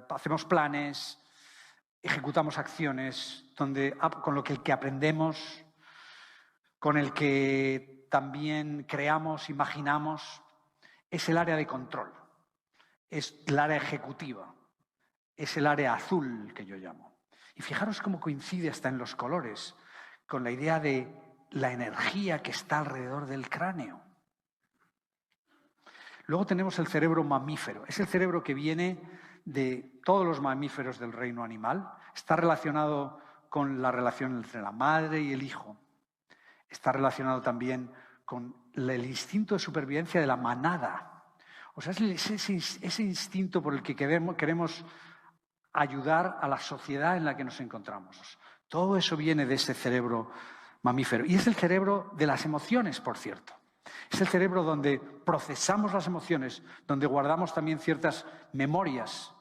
hacemos planes, ejecutamos acciones, con lo que aprendemos, con el que también creamos, imaginamos. Es el área de control, es el área ejecutiva, es el área azul que yo llamo. Y fijaros cómo coincide hasta en los colores con la idea de la energía que está alrededor del cráneo. Luego tenemos el cerebro mamífero. Es el cerebro que viene de todos los mamíferos del reino animal. Está relacionado con la relación entre la madre y el hijo. Está relacionado también con el instinto de supervivencia de la manada. O sea, es ese instinto por el que queremos ayudar a la sociedad en la que nos encontramos. Todo eso viene de ese cerebro mamífero. Y es el cerebro de las emociones, por cierto. Es el cerebro donde procesamos las emociones, donde guardamos también ciertas memorias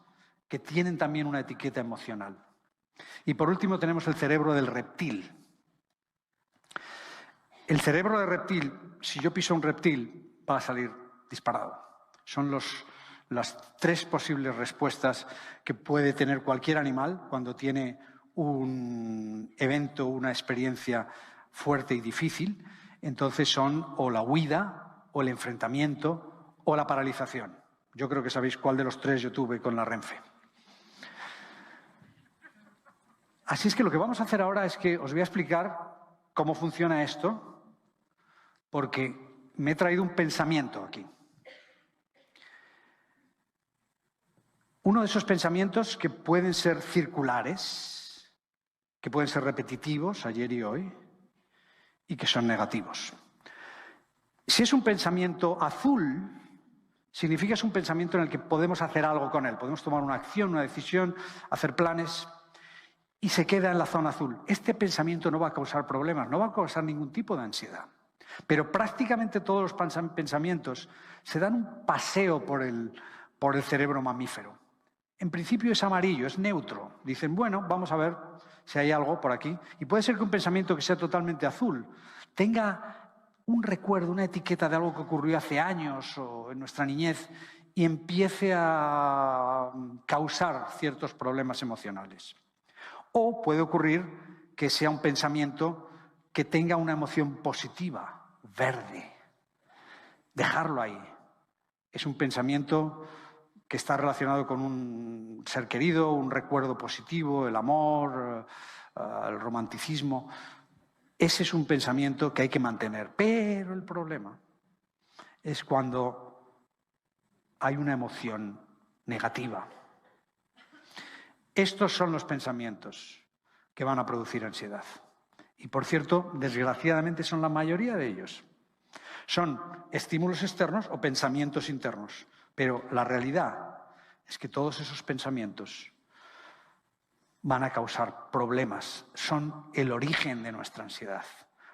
que tienen también una etiqueta emocional. Y por último tenemos el cerebro del reptil. El cerebro del reptil, si yo piso un reptil, va a salir disparado. Son las 3 posibles respuestas que puede tener cualquier animal cuando tiene un evento, una experiencia fuerte y difícil. Entonces son o la huida, o el enfrentamiento, o la paralización. Yo creo que sabéis cuál de los 3 yo tuve con la Renfe. Así es que lo que vamos a hacer ahora es que os voy a explicar cómo funciona esto, porque me he traído un pensamiento aquí. Uno de esos pensamientos que pueden ser circulares, que pueden ser repetitivos, ayer y hoy, y que son negativos. Si es un pensamiento azul, significa que es un pensamiento en el que podemos hacer algo con él. Podemos tomar una acción, una decisión, hacer planes, y se queda en la zona azul. Este pensamiento no va a causar problemas, no va a causar ningún tipo de ansiedad. Pero prácticamente todos los pensamientos se dan un paseo por el cerebro mamífero. En principio es amarillo, es neutro. Dicen, bueno, vamos a ver si hay algo por aquí. Y puede ser que un pensamiento que sea totalmente azul tenga un recuerdo, una etiqueta de algo que ocurrió hace años o en nuestra niñez y empiece a causar ciertos problemas emocionales. O puede ocurrir que sea un pensamiento que tenga una emoción positiva, verde. Dejarlo ahí. Es un pensamiento que está relacionado con un ser querido, un recuerdo positivo, el amor, el romanticismo. Ese es un pensamiento que hay que mantener. Pero el problema es cuando hay una emoción negativa. Estos son los pensamientos que van a producir ansiedad. Y, por cierto, desgraciadamente son la mayoría de ellos. Son estímulos externos o pensamientos internos. Pero la realidad es que todos esos pensamientos van a causar problemas. Son el origen de nuestra ansiedad.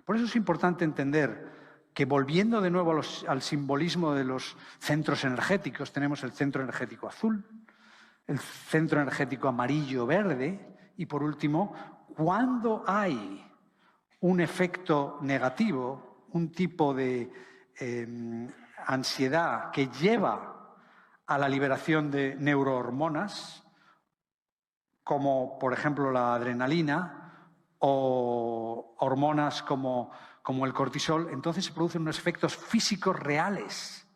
Por eso es importante entender que, volviendo de nuevo al simbolismo de los centros energéticos, tenemos el centro energético azul, el centro energético amarillo-verde y, por último, cuando hay un efecto negativo, un tipo de ansiedad que lleva a la liberación de neurohormonas, como por ejemplo la adrenalina o hormonas como el cortisol, entonces se producen unos efectos físicos reales.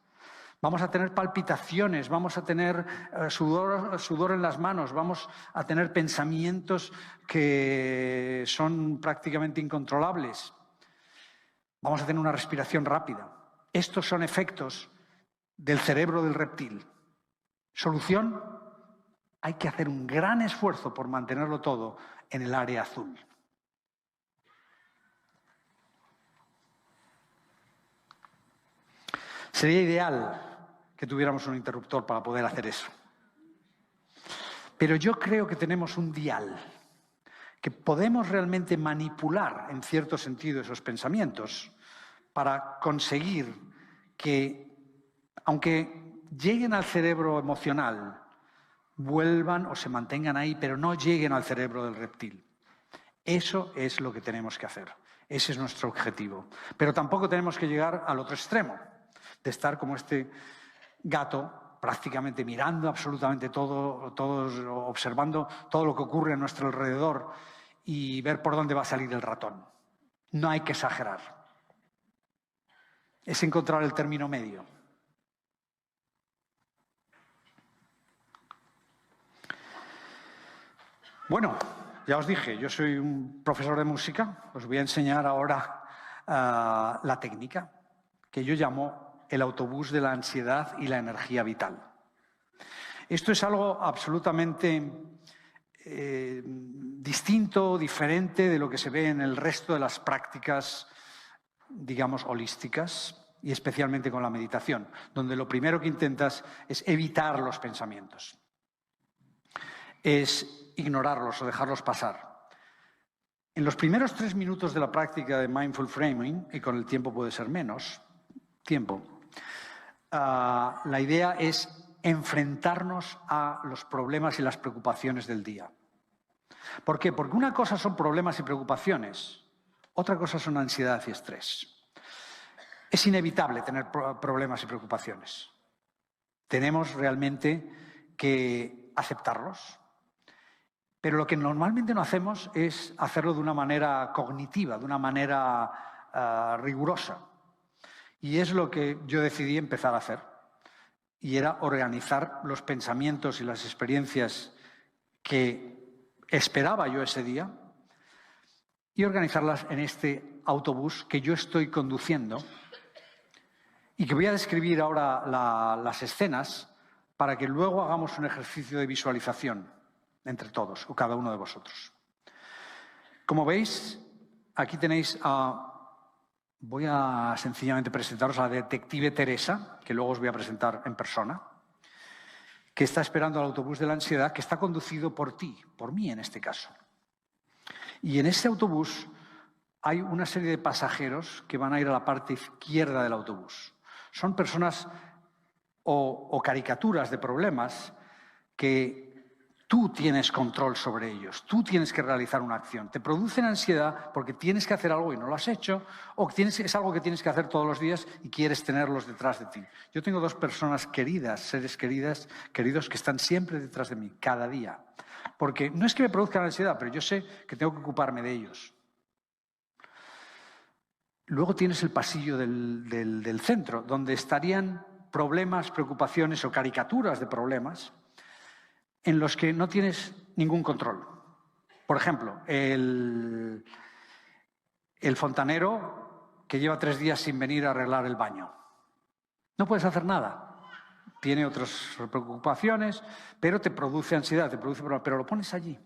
Vamos a tener palpitaciones, vamos a tener sudor en las manos, vamos a tener pensamientos que son prácticamente incontrolables. Vamos a tener una respiración rápida. Estos son efectos del cerebro del reptil. Solución: hay que hacer un gran esfuerzo por mantenerlo todo en el área azul. Sería ideal que tuviéramos un interruptor para poder hacer eso. Pero yo creo que tenemos un dial, que podemos realmente manipular en cierto sentido esos pensamientos para conseguir que, aunque lleguen al cerebro emocional, vuelvan o se mantengan ahí, pero no lleguen al cerebro del reptil. Eso es lo que tenemos que hacer. Ese es nuestro objetivo. Pero tampoco tenemos que llegar al otro extremo, de estar como este gato, prácticamente mirando absolutamente todo, todos observando todo lo que ocurre a nuestro alrededor y ver por dónde va a salir el ratón. No hay que exagerar. Es encontrar el término medio. Bueno, ya os dije, yo soy un profesor de música. Os voy a enseñar ahora la técnica que yo llamo el autobús de la ansiedad y la energía vital. Esto es algo absolutamente distinto, diferente de lo que se ve en el resto de las prácticas, digamos, holísticas, y especialmente con la meditación, donde lo primero que intentas es evitar los pensamientos, es ignorarlos o dejarlos pasar. En los primeros 3 minutos de la práctica de Mindful Framing, y con el tiempo puede ser menos tiempo, la idea es enfrentarnos a los problemas y las preocupaciones del día. ¿Por qué? Porque una cosa son problemas y preocupaciones, otra cosa son ansiedad y estrés. Es inevitable tener problemas y preocupaciones. Tenemos realmente que aceptarlos. Pero lo que normalmente no hacemos es hacerlo de una manera cognitiva, de una manera rigurosa. Y es lo que yo decidí empezar a hacer. Y era organizar los pensamientos y las experiencias que esperaba yo ese día y organizarlas en este autobús que yo estoy conduciendo y que voy a describir ahora las escenas para que luego hagamos un ejercicio de visualización entre todos o cada uno de vosotros. Como veis, aquí tenéis voy a sencillamente presentaros a la detective Teresa, que luego os voy a presentar en persona, que está esperando al autobús de la ansiedad, que está conducido por ti, por mí en este caso. Y en este autobús hay una serie de pasajeros que van a ir a la parte izquierda del autobús. Son personas o caricaturas de problemas que tú tienes control sobre ellos, tú tienes que realizar una acción. Te producen ansiedad porque tienes que hacer algo y no lo has hecho, o es algo que tienes que hacer todos los días y quieres tenerlos detrás de ti. Yo tengo 2 personas queridas, seres queridos, que están siempre detrás de mí, cada día. Porque no es que me produzcan ansiedad, pero yo sé que tengo que ocuparme de ellos. Luego tienes el pasillo del centro, donde estarían problemas, preocupaciones o caricaturas de problemas en los que no tienes ningún control. Por ejemplo, el fontanero que lleva 3 días sin venir a arreglar el baño. No puedes hacer nada. Tiene otras preocupaciones, pero te produce ansiedad, te produce problemas, pero lo pones allí.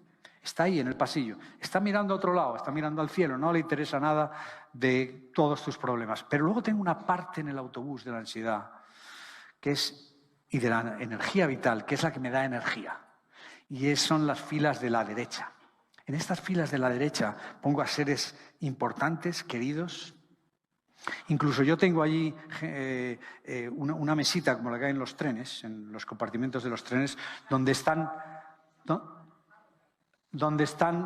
Está ahí en el pasillo. Está mirando a otro lado, está mirando al cielo, no le interesa nada de todos tus problemas. Pero luego tengo una parte en el autobús de la ansiedad y de la energía vital, que es la que me da energía. Y son las filas de la derecha. En estas filas de la derecha pongo a seres importantes, queridos. Incluso yo tengo allí una mesita como la que hay en los trenes, en los compartimentos de los trenes, donde están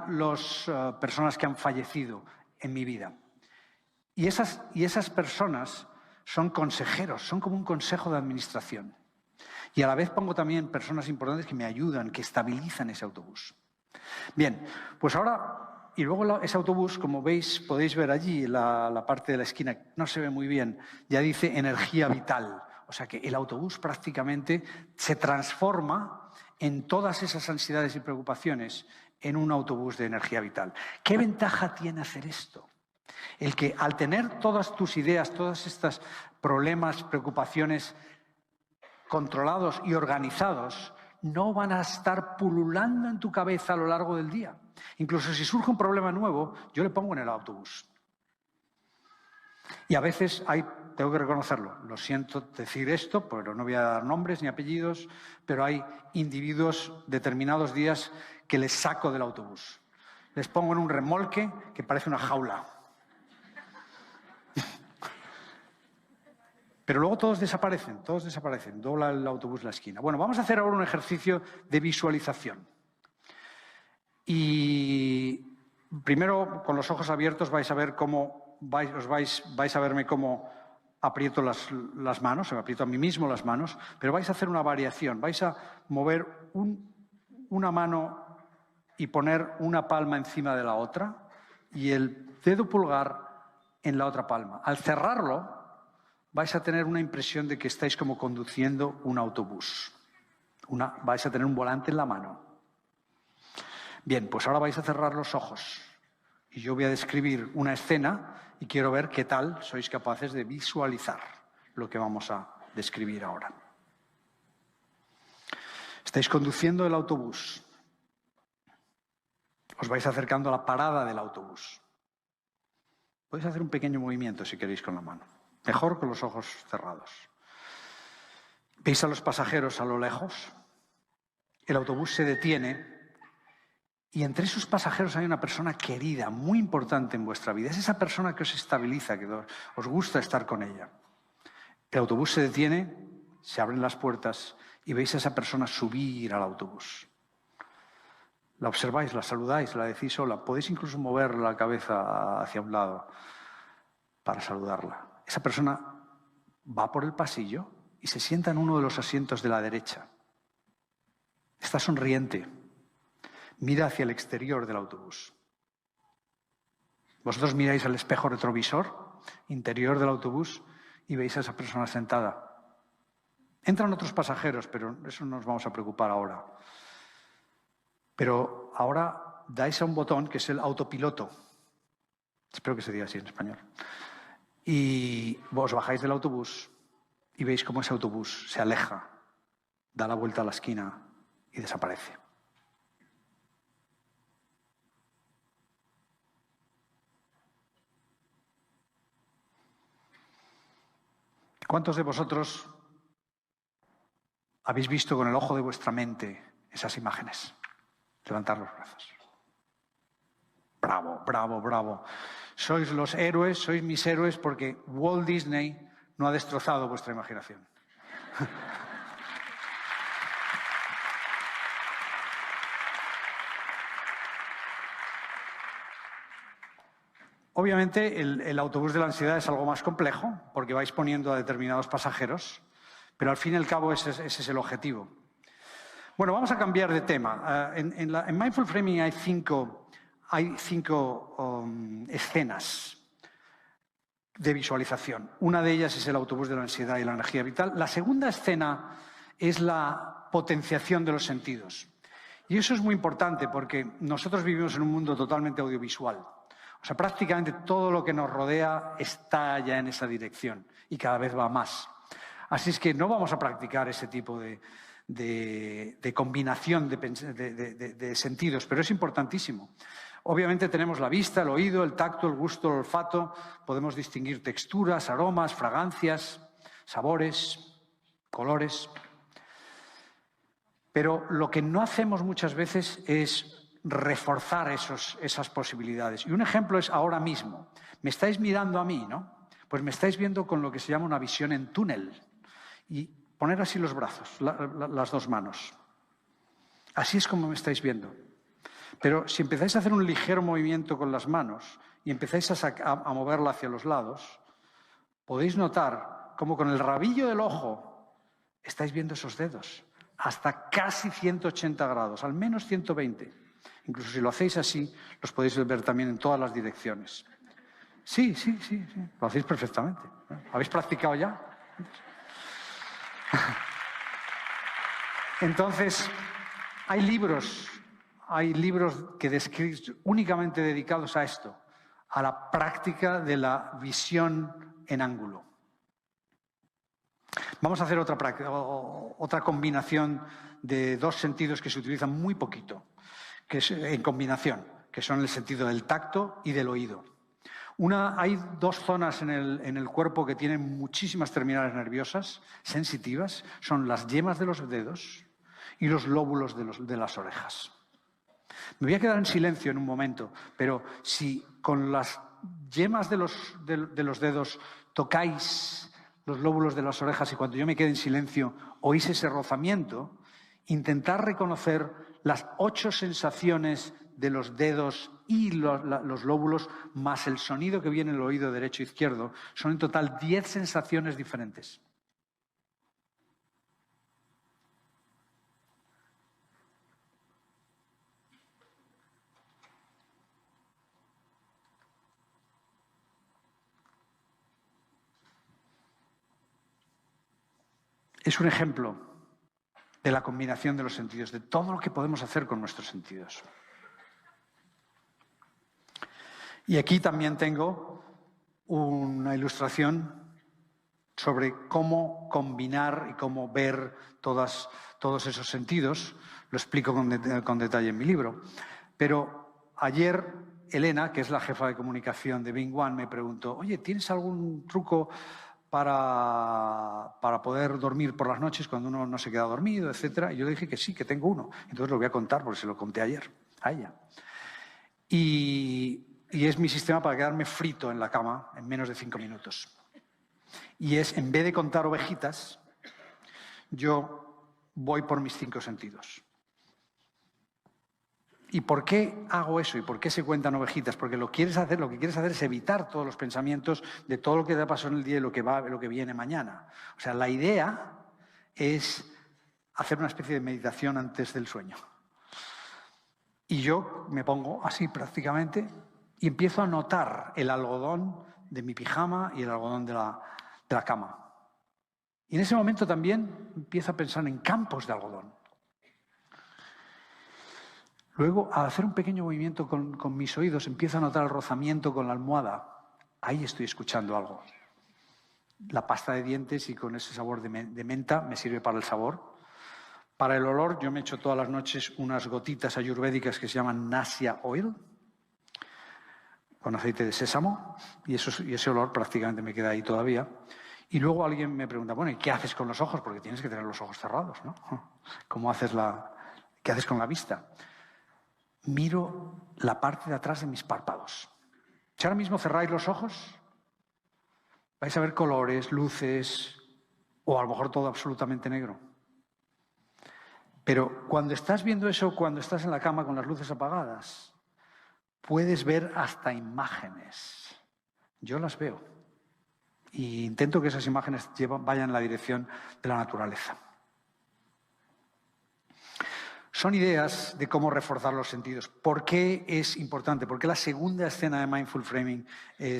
las personas que han fallecido en mi vida. Y esas personas son consejeros, son como un consejo de administración. Y a la vez pongo también personas importantes que me ayudan, que estabilizan ese autobús. Bien, pues ahora, y luego ese autobús, como veis, podéis ver allí la parte de la esquina, no se ve muy bien, ya dice energía vital. O sea que el autobús prácticamente se transforma en todas esas ansiedades y preocupaciones en un autobús de energía vital. ¿Qué ventaja tiene hacer esto? El que al tener todas tus ideas, todos estos problemas, preocupaciones controlados y organizados, no van a estar pululando en tu cabeza a lo largo del día. Incluso si surge un problema nuevo, yo le pongo en el autobús. Y a veces tengo que reconocerlo, lo siento decir esto, pero no voy a dar nombres ni apellidos, pero hay individuos determinados días que les saco del autobús. Les pongo en un remolque que parece una jaula. Pero luego todos desaparecen, dobla el autobús la esquina. Bueno, vamos a hacer ahora un ejercicio de visualización. Y primero, con los ojos abiertos, vais a ver cómo vais a verme cómo aprieto las manos, me aprieto a mí mismo las manos, pero vais a hacer una variación. Vais a mover una mano y poner una palma encima de la otra y el dedo pulgar en la otra palma. Al cerrarlo, vais a tener una impresión de que estáis como conduciendo un autobús. Vais a tener un volante en la mano. Bien, pues ahora vais a cerrar los ojos y yo voy a describir una escena y quiero ver qué tal sois capaces de visualizar lo que vamos a describir ahora. Estáis conduciendo el autobús. Os vais acercando a la parada del autobús. Podéis hacer un pequeño movimiento si queréis con la mano. Mejor con los ojos cerrados. Veis a los pasajeros a lo lejos. El autobús se detiene y entre esos pasajeros hay una persona querida, muy importante en vuestra vida. Es esa persona que os estabiliza, que os gusta estar con ella. El autobús se detiene, se abren las puertas y veis a esa persona subir al autobús. La observáis, la saludáis, la decís hola. Podéis incluso mover la cabeza hacia un lado para saludarla. Esa persona va por el pasillo y se sienta en uno de los asientos de la derecha. Está sonriente. Mira hacia el exterior del autobús. Vosotros miráis al espejo retrovisor interior del autobús y veis a esa persona sentada. Entran otros pasajeros, pero eso no nos vamos a preocupar ahora. Pero ahora dais a un botón que es el autopiloto. Espero que se diga así en español. Y vos bajáis del autobús y veis cómo ese autobús se aleja, da la vuelta a la esquina y desaparece. ¿Cuántos de vosotros habéis visto con el ojo de vuestra mente esas imágenes? Levantar los brazos. Bravo, bravo, bravo. Sois los héroes, sois mis héroes porque Walt Disney no ha destrozado vuestra imaginación. Obviamente el autobús de la ansiedad es algo más complejo porque vais poniendo a determinados pasajeros, pero al fin y al cabo ese es el objetivo. Bueno, vamos a cambiar de tema. En Mindful Framing hay cinco escenas de visualización. Una de ellas es el autobús de la ansiedad y la energía vital. La segunda escena es la potenciación de los sentidos. Y eso es muy importante porque nosotros vivimos en un mundo totalmente audiovisual. O sea, prácticamente todo lo que nos rodea está ya en esa dirección y cada vez va más. Así es que no vamos a practicar ese tipo de combinación de sentidos, pero es importantísimo. Obviamente tenemos la vista, el oído, el tacto, el gusto, el olfato. Podemos distinguir texturas, aromas, fragancias, sabores, colores. Pero lo que no hacemos muchas veces es reforzar esas posibilidades. Y un ejemplo es ahora mismo. Me estáis mirando a mí, ¿no? Pues me estáis viendo con lo que se llama una visión en túnel. Y poner así los brazos, las dos manos. Así es como me estáis viendo. Pero si empezáis a hacer un ligero movimiento con las manos y empezáis a moverla hacia los lados, podéis notar cómo con el rabillo del ojo estáis viendo esos dedos hasta casi 180 grados, al menos 120. Incluso si lo hacéis así, los podéis ver también en todas las direcciones. Sí, lo hacéis perfectamente. ¿Habéis practicado ya? Entonces, hay libros que describen únicamente dedicados a esto, a la práctica de la visión en ángulo. Vamos a hacer otra combinación de dos sentidos que se utilizan muy poquito, que es en combinación, que son el sentido del tacto y del oído. Hay dos zonas en el cuerpo que tienen muchísimas terminales nerviosas sensitivas, son las yemas de los dedos y los lóbulos de las orejas. Me voy a quedar en silencio en un momento, pero si con las yemas de los dedos tocáis los lóbulos de las orejas y cuando yo me quede en silencio oís ese rozamiento, intentar reconocer las 8 sensaciones de los dedos y los lóbulos, más el sonido que viene en el oído derecho e izquierdo, son en total 10 sensaciones diferentes. Es un ejemplo de la combinación de los sentidos, de todo lo que podemos hacer con nuestros sentidos. Y aquí también tengo una ilustración sobre cómo combinar y cómo ver todos esos sentidos. Lo explico con detalle en mi libro. Pero ayer Elena, que es la jefa de comunicación de Bing One, me preguntó, oye, ¿tienes algún truco para poder dormir por las noches cuando uno no se queda dormido, etcétera? Y yo le dije que sí, que tengo uno. Entonces lo voy a contar porque se lo conté ayer a ella. Y es mi sistema para quedarme frito en la cama en menos de 5 minutos. Y es, en vez de contar ovejitas, yo voy por mis 5 sentidos. ¿Y por qué hago eso? ¿Y por qué se cuentan ovejitas? Porque lo que quieres hacer es evitar todos los pensamientos de todo lo que te ha pasado en el día y lo que viene mañana. O sea, la idea es hacer una especie de meditación antes del sueño. Y yo me pongo así prácticamente y empiezo a notar el algodón de mi pijama y el algodón de la cama. Y en ese momento también empiezo a pensar en campos de algodón. Luego, al hacer un pequeño movimiento con mis oídos, empiezo a notar el rozamiento con la almohada. Ahí estoy escuchando algo. La pasta de dientes y con ese sabor de menta me sirve para el sabor. Para el olor, yo me echo todas las noches unas gotitas ayurvédicas que se llaman Nasya Oil, con aceite de sésamo, y ese olor prácticamente me queda ahí todavía. Y luego alguien me pregunta, bueno, ¿y qué haces con los ojos? Porque tienes que tener los ojos cerrados, ¿no? ¿Qué haces con la vista? Miro la parte de atrás de mis párpados. Si ahora mismo cerráis los ojos, vais a ver colores, luces, o a lo mejor todo absolutamente negro. Pero cuando estás viendo eso, cuando estás en la cama con las luces apagadas, puedes ver hasta imágenes. Yo las veo. Y intento que esas imágenes vayan en la dirección de la naturaleza. Son ideas de cómo reforzar los sentidos. ¿Por qué es importante? ¿Por qué la segunda escena de Mindful Framing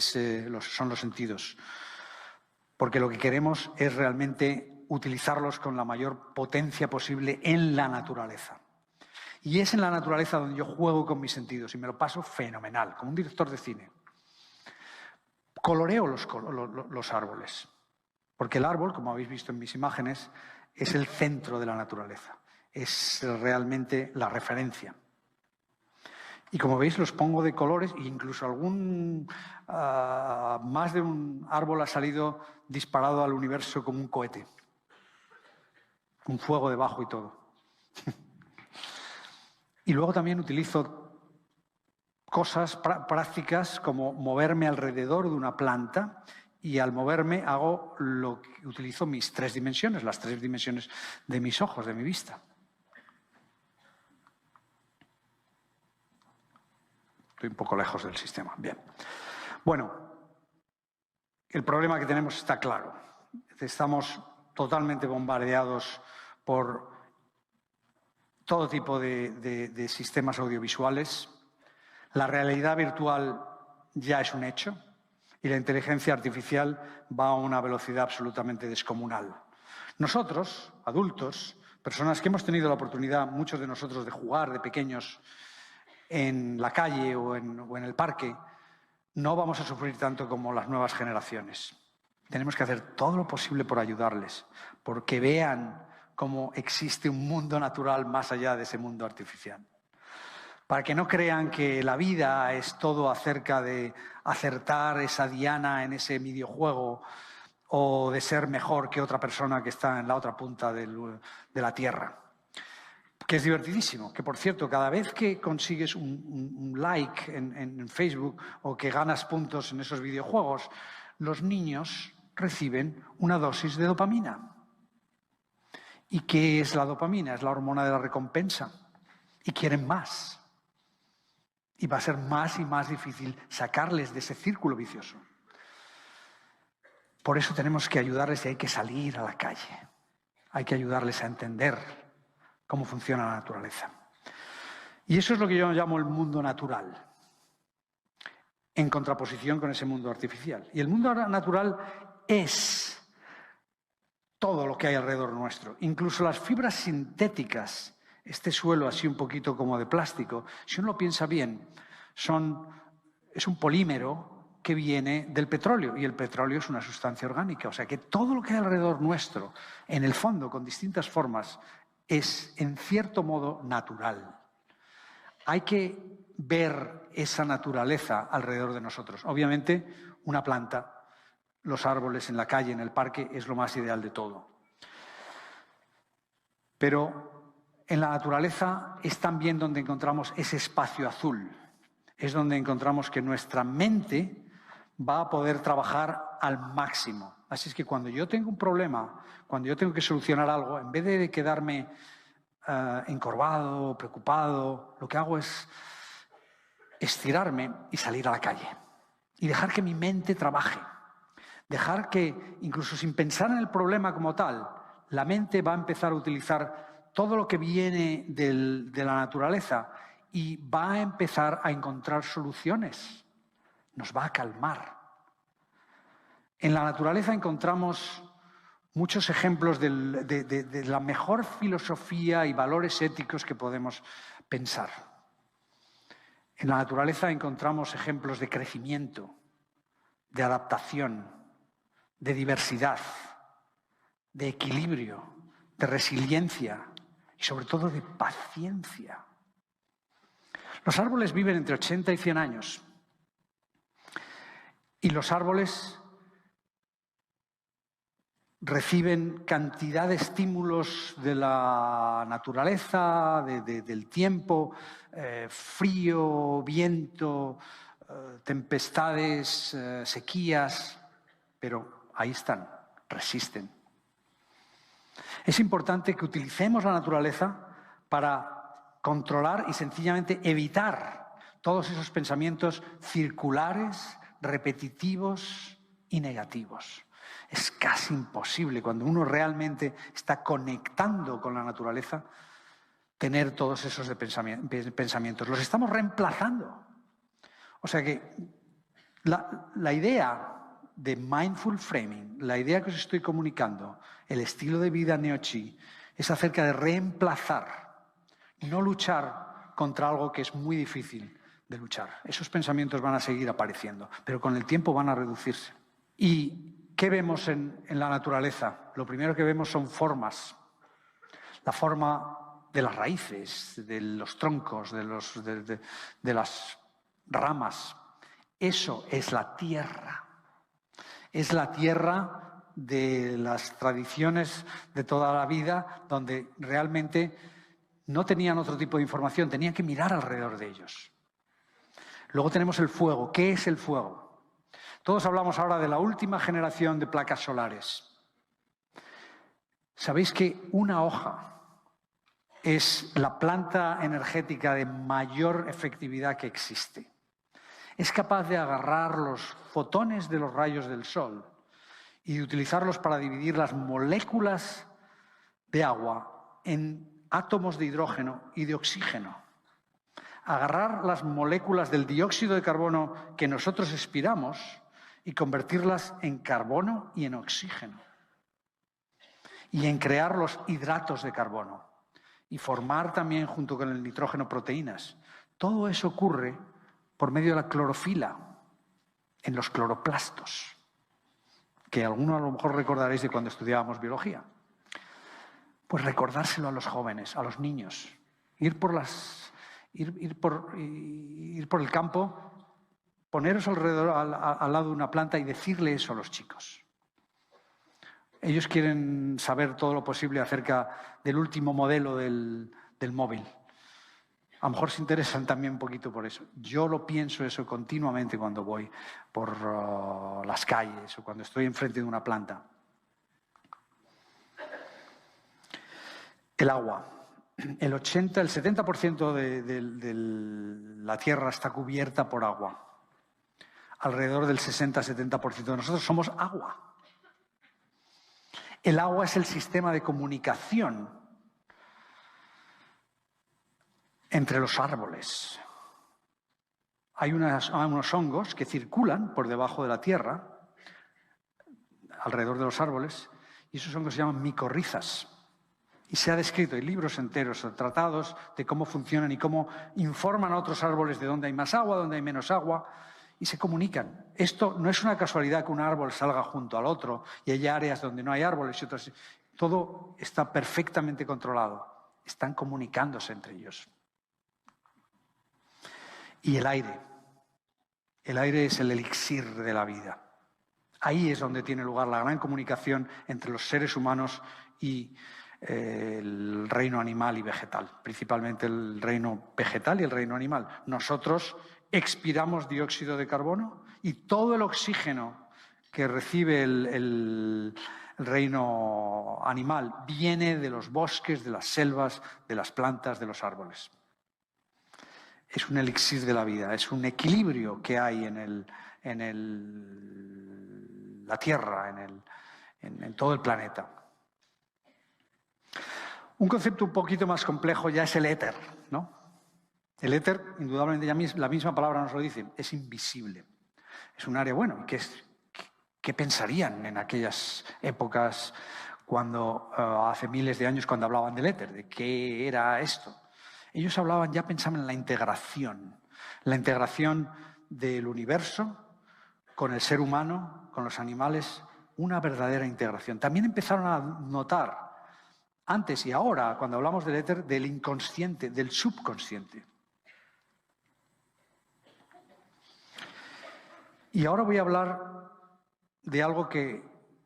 son los sentidos? Porque lo que queremos es realmente utilizarlos con la mayor potencia posible en la naturaleza. Y es en la naturaleza donde yo juego con mis sentidos y me lo paso fenomenal, como un director de cine. Coloreo los árboles, porque el árbol, como habéis visto en mis imágenes, es el centro de la naturaleza. Es realmente la referencia. Y como veis, los pongo de colores e incluso más de un árbol ha salido disparado al universo como un cohete. Un fuego debajo y todo. Y luego también utilizo cosas prácticas como moverme alrededor de una planta y al moverme utilizo mis 3 dimensiones, las 3 dimensiones de mis ojos, de mi vista. Estoy un poco lejos del sistema. Bien. Bueno, el problema que tenemos está claro. Estamos totalmente bombardeados por todo tipo de sistemas audiovisuales. La realidad virtual ya es un hecho y la inteligencia artificial va a una velocidad absolutamente descomunal. Nosotros, adultos, personas que hemos tenido la oportunidad, muchos de nosotros, de jugar de pequeños en la calle o en el parque, no vamos a sufrir tanto como las nuevas generaciones. Tenemos que hacer todo lo posible por ayudarles, porque vean cómo existe un mundo natural más allá de ese mundo artificial. Para que no crean que la vida es todo acerca de acertar esa diana en ese videojuego o de ser mejor que otra persona que está en la otra punta de la Tierra. Que es divertidísimo, que por cierto, cada vez que consigues un like en Facebook o que ganas puntos en esos videojuegos, los niños reciben una dosis de dopamina. ¿Y qué es la dopamina? Es la hormona de la recompensa. Y quieren más. Y va a ser más y más difícil sacarles de ese círculo vicioso. Por eso tenemos que ayudarles y hay que salir a la calle. Hay que ayudarles a entender cómo funciona la naturaleza. Y eso es lo que yo llamo el mundo natural, en contraposición con ese mundo artificial. Y el mundo natural es todo lo que hay alrededor nuestro, incluso las fibras sintéticas. Este suelo así un poquito como de plástico, si uno lo piensa bien, es un polímero que viene del petróleo, y el petróleo es una sustancia orgánica. O sea que todo lo que hay alrededor nuestro, en el fondo, con distintas formas, es en cierto modo natural. Hay que ver esa naturaleza alrededor de nosotros. Obviamente, una planta, los árboles en la calle, en el parque, es lo más ideal de todo. Pero en la naturaleza es también donde encontramos ese espacio azul. Es donde encontramos que nuestra mente va a poder trabajar al máximo. Así es que cuando yo tengo un problema, cuando yo tengo que solucionar algo, en vez de quedarme encorvado, preocupado, lo que hago es estirarme y salir a la calle. Y dejar que mi mente trabaje. Dejar que, incluso sin pensar en el problema como tal, la mente va a empezar a utilizar todo lo que viene de la naturaleza y va a empezar a encontrar soluciones. Nos va a calmar. En la naturaleza encontramos muchos ejemplos de la mejor filosofía y valores éticos que podemos pensar. En la naturaleza encontramos ejemplos de crecimiento, de adaptación, de diversidad, de equilibrio, de resiliencia y sobre todo de paciencia. Los árboles viven entre 80 y 100 años. Y los árboles reciben cantidad de estímulos de la naturaleza, del tiempo, frío, viento, tempestades, sequías, pero ahí están, resisten. Es importante que utilicemos la naturaleza para controlar y sencillamente evitar todos esos pensamientos circulares, repetitivos y negativos. Es casi imposible, cuando uno realmente está conectando con la naturaleza, tener todos esos pensamientos. Los estamos reemplazando. O sea que la idea de mindful framing, la idea que os estoy comunicando, el estilo de vida Neo-Chi, es acerca de reemplazar, no luchar contra algo que es muy difícil de luchar. Esos pensamientos van a seguir apareciendo, pero con el tiempo van a reducirse. ¿Y qué vemos en la naturaleza? Lo primero que vemos son formas. La forma de las raíces, de los troncos, de las ramas. Eso es la tierra. Es la tierra de las tradiciones de toda la vida, donde realmente no tenían otro tipo de información, tenían que mirar alrededor de ellos. Luego tenemos el fuego. ¿Qué es el fuego? Todos hablamos ahora de la última generación de placas solares. ¿Sabéis que una hoja es la planta energética de mayor efectividad que existe? Es capaz de agarrar los fotones de los rayos del sol y de utilizarlos para dividir las moléculas de agua en átomos de hidrógeno y de oxígeno. Agarrar las moléculas del dióxido de carbono que nosotros expiramos y convertirlas en carbono y en oxígeno. Y en crear los hidratos de carbono. Y formar también, junto con el nitrógeno, proteínas. Todo eso ocurre por medio de la clorofila, en los cloroplastos, que algunos a lo mejor recordaréis de cuando estudiábamos biología. Pues recordárselo a los jóvenes, a los niños. Ir por el campo, poneros alrededor, al lado de una planta y decirle eso a los chicos. Ellos quieren saber todo lo posible acerca del último modelo del móvil. A lo mejor se interesan también un poquito por eso. Yo lo pienso eso continuamente cuando voy por las calles o cuando estoy enfrente de una planta. El agua. el 70% de la Tierra está cubierta por agua. Alrededor del 60-70% de nosotros somos agua. El agua es el sistema de comunicación entre los árboles. Hay unos hongos que circulan por debajo de la tierra, alrededor de los árboles, y esos hongos se llaman micorrizas. Y se ha descrito, hay libros enteros, tratados de cómo funcionan y cómo informan a otros árboles de dónde hay más agua, dónde hay menos agua, y se comunican. Esto no es una casualidad que un árbol salga junto al otro y hay áreas donde no hay árboles y otras. Todo está perfectamente controlado. Están comunicándose entre ellos. Y el aire. El aire es el elixir de la vida. Ahí es donde tiene lugar la gran comunicación entre los seres humanos y el reino animal y vegetal, principalmente el reino vegetal y el reino animal. Nosotros expiramos dióxido de carbono y todo el oxígeno que recibe el reino animal viene de los bosques, de las selvas, de las plantas, de los árboles. Es un elixir de la vida, es un equilibrio que hay en la Tierra, en todo el planeta. Un concepto un poquito más complejo ya es el éter, ¿no? El éter, indudablemente, ya la misma palabra nos lo dice, es invisible. Es un área, bueno, ¿qué pensarían en aquellas épocas cuando, hace miles de años, cuando hablaban del éter? ¿De qué era esto? Ellos ya pensaban en la integración del universo con el ser humano, con los animales, una verdadera integración. También empezaron a notar, antes y ahora, cuando hablamos del éter, del inconsciente, del subconsciente. Y ahora voy a hablar de algo que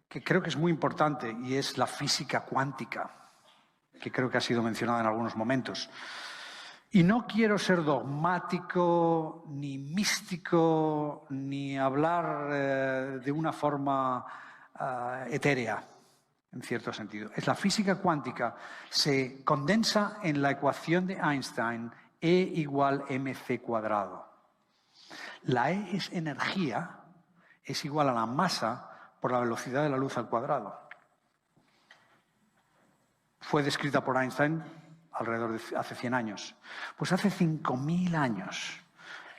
creo que es muy importante y es la física cuántica, que creo que ha sido mencionada en algunos momentos. Y no quiero ser dogmático, ni místico, ni hablar de una forma etérea, en cierto sentido. Es la física cuántica, se condensa en la ecuación de Einstein, E igual mc cuadrado. La E es energía, es igual a la masa por la velocidad de la luz al cuadrado. Fue descrita por Einstein alrededor de hace 100 años. Pues hace 5.000 años,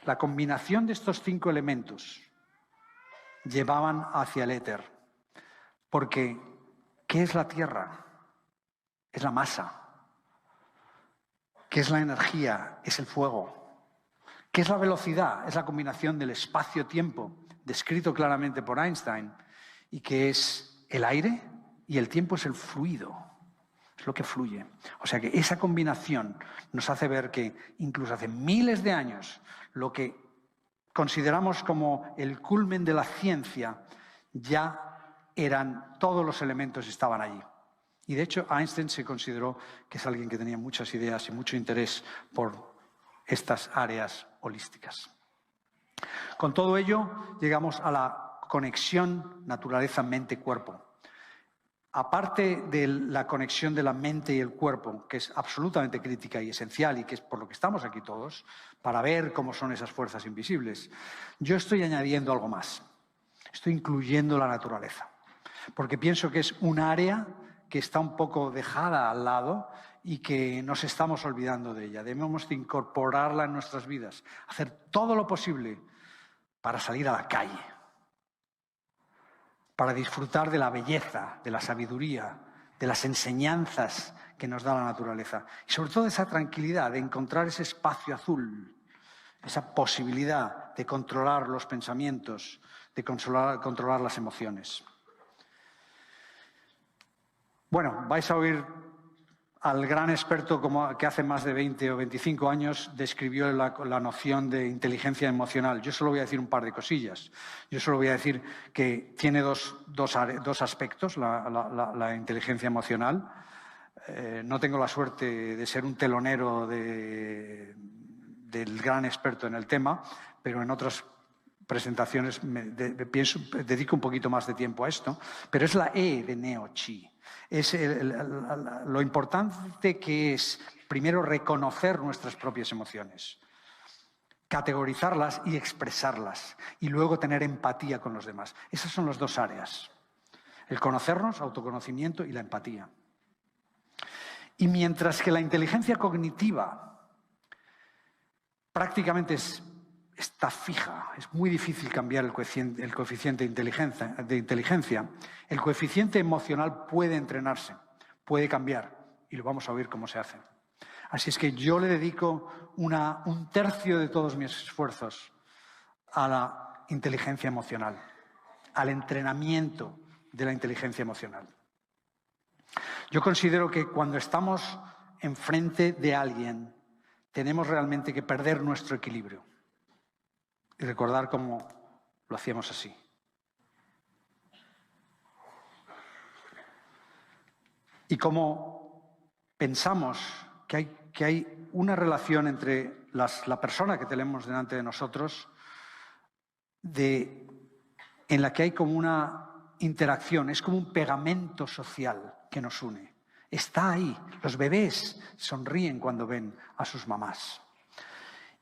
la combinación de estos 5 elementos llevaban hacia el éter. Porque, ¿qué es la Tierra? Es la masa. ¿Qué es la energía? Es el fuego. ¿Qué es la velocidad? Es la combinación del espacio-tiempo, descrito claramente por Einstein, y que es el aire, y el tiempo es el fluido. Es lo que fluye. O sea que esa combinación nos hace ver que incluso hace miles de años lo que consideramos como el culmen de la ciencia ya todos los elementos estaban allí. Y de hecho Einstein se consideró que es alguien que tenía muchas ideas y mucho interés por estas áreas holísticas. Con todo ello llegamos a la conexión naturaleza-mente-cuerpo. Aparte de la conexión de la mente y el cuerpo, que es absolutamente crítica y esencial y que es por lo que estamos aquí todos, para ver cómo son esas fuerzas invisibles, yo estoy añadiendo algo más. Estoy incluyendo la naturaleza, porque pienso que es un área que está un poco dejada al lado y que nos estamos olvidando de ella. Debemos de incorporarla en nuestras vidas, hacer todo lo posible para salir a la calle, para disfrutar de la belleza, de la sabiduría, de las enseñanzas que nos da la naturaleza. Y sobre todo esa tranquilidad de encontrar ese espacio azul, esa posibilidad de controlar los pensamientos, de controlar las emociones. Bueno, vais a oír al gran experto que hace más de 20 o 25 años describió la noción de inteligencia emocional. Yo solo voy a decir un par de cosillas. Yo solo voy a decir que tiene dos aspectos, la inteligencia emocional. No tengo la suerte de ser un telonero del gran experto en el tema, pero en otras presentaciones dedico un poquito más de tiempo a esto. Pero es la E de Neo Chi. Es lo importante que es, primero, reconocer nuestras propias emociones, categorizarlas y expresarlas, y luego tener empatía con los demás. Esas son las dos áreas. El conocernos, autoconocimiento, y la empatía. Y mientras que la inteligencia cognitiva prácticamente está fija, es muy difícil cambiar el coeficiente de inteligencia, el coeficiente emocional puede entrenarse, puede cambiar, y lo vamos a oír cómo se hace. Así es que yo le dedico un tercio de todos mis esfuerzos a la inteligencia emocional, al entrenamiento de la inteligencia emocional. Yo considero que cuando estamos enfrente de alguien, tenemos realmente que perder nuestro equilibrio y recordar cómo lo hacíamos así. Y cómo pensamos que hay una relación entre la persona que tenemos delante de nosotros en la que hay como una interacción, es como un pegamento social que nos une. Está ahí. Los bebés sonríen cuando ven a sus mamás.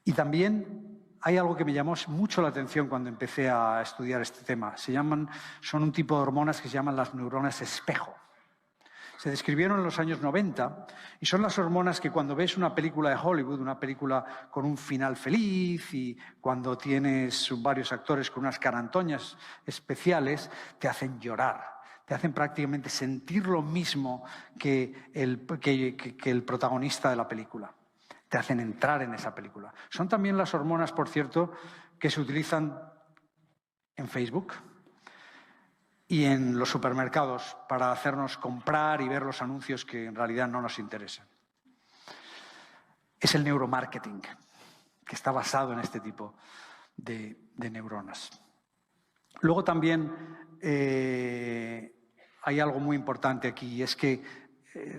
Y también hay algo que me llamó mucho la atención cuando empecé a estudiar este tema. Son un tipo de hormonas que se llaman las neuronas espejo. Se describieron en los años 90 y son las hormonas que cuando ves una película de Hollywood, una película con un final feliz y cuando tienes varios actores con unas carantoñas especiales, te hacen llorar, te hacen prácticamente sentir lo mismo que el protagonista de la película. Te hacen entrar en esa película. Son también las hormonas, por cierto, que se utilizan en Facebook y en los supermercados para hacernos comprar y ver los anuncios que en realidad no nos interesan. Es el neuromarketing, que está basado en este tipo de neuronas. Luego también hay algo muy importante aquí, y es que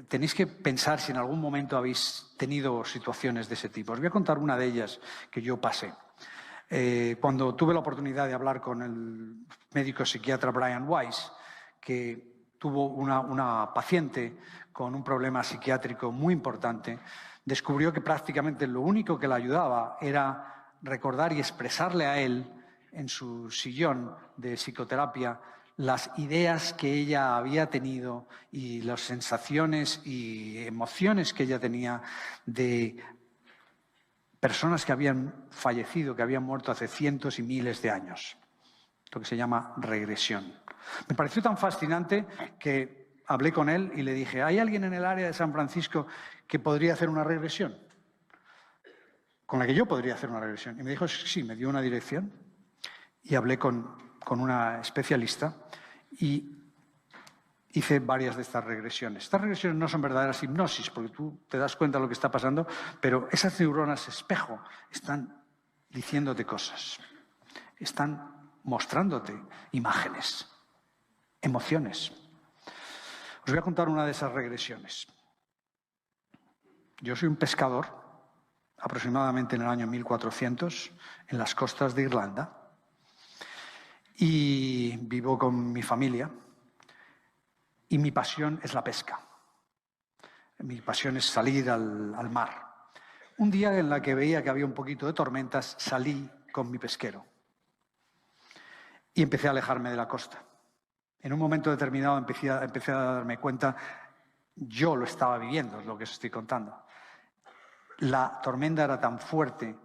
tenéis que pensar si en algún momento habéis tenido situaciones de ese tipo. Os voy a contar una de ellas que yo pasé. Cuando tuve la oportunidad de hablar con el médico psiquiatra Brian Weiss, que tuvo una paciente con un problema psiquiátrico muy importante, descubrió que prácticamente lo único que le ayudaba era recordar y expresarle a él en su sillón de psicoterapia las ideas que ella había tenido y las sensaciones y emociones que ella tenía de personas que habían fallecido, que habían muerto hace cientos y miles de años. Lo que se llama regresión. Me pareció tan fascinante que hablé con él y le dije, ¿hay alguien en el área de San Francisco que podría hacer una regresión? Con la que yo podría hacer una regresión. Y me dijo, sí, me dio una dirección. Y hablé con una especialista y hice varias de estas regresiones. Estas regresiones no son verdaderas hipnosis, porque tú te das cuenta de lo que está pasando, pero esas neuronas espejo están diciéndote cosas, están mostrándote imágenes, emociones. Os voy a contar una de esas regresiones. Yo soy un pescador, aproximadamente en el año 1400, en las costas de Irlanda, y vivo con mi familia. Y mi pasión es la pesca. Mi pasión es salir al mar. Un día en la que veía que había un poquito de tormentas, salí con mi pesquero. Y empecé a alejarme de la costa. En un momento determinado empecé a darme cuenta, yo lo estaba viviendo, es lo que os estoy contando. La tormenta era tan fuerte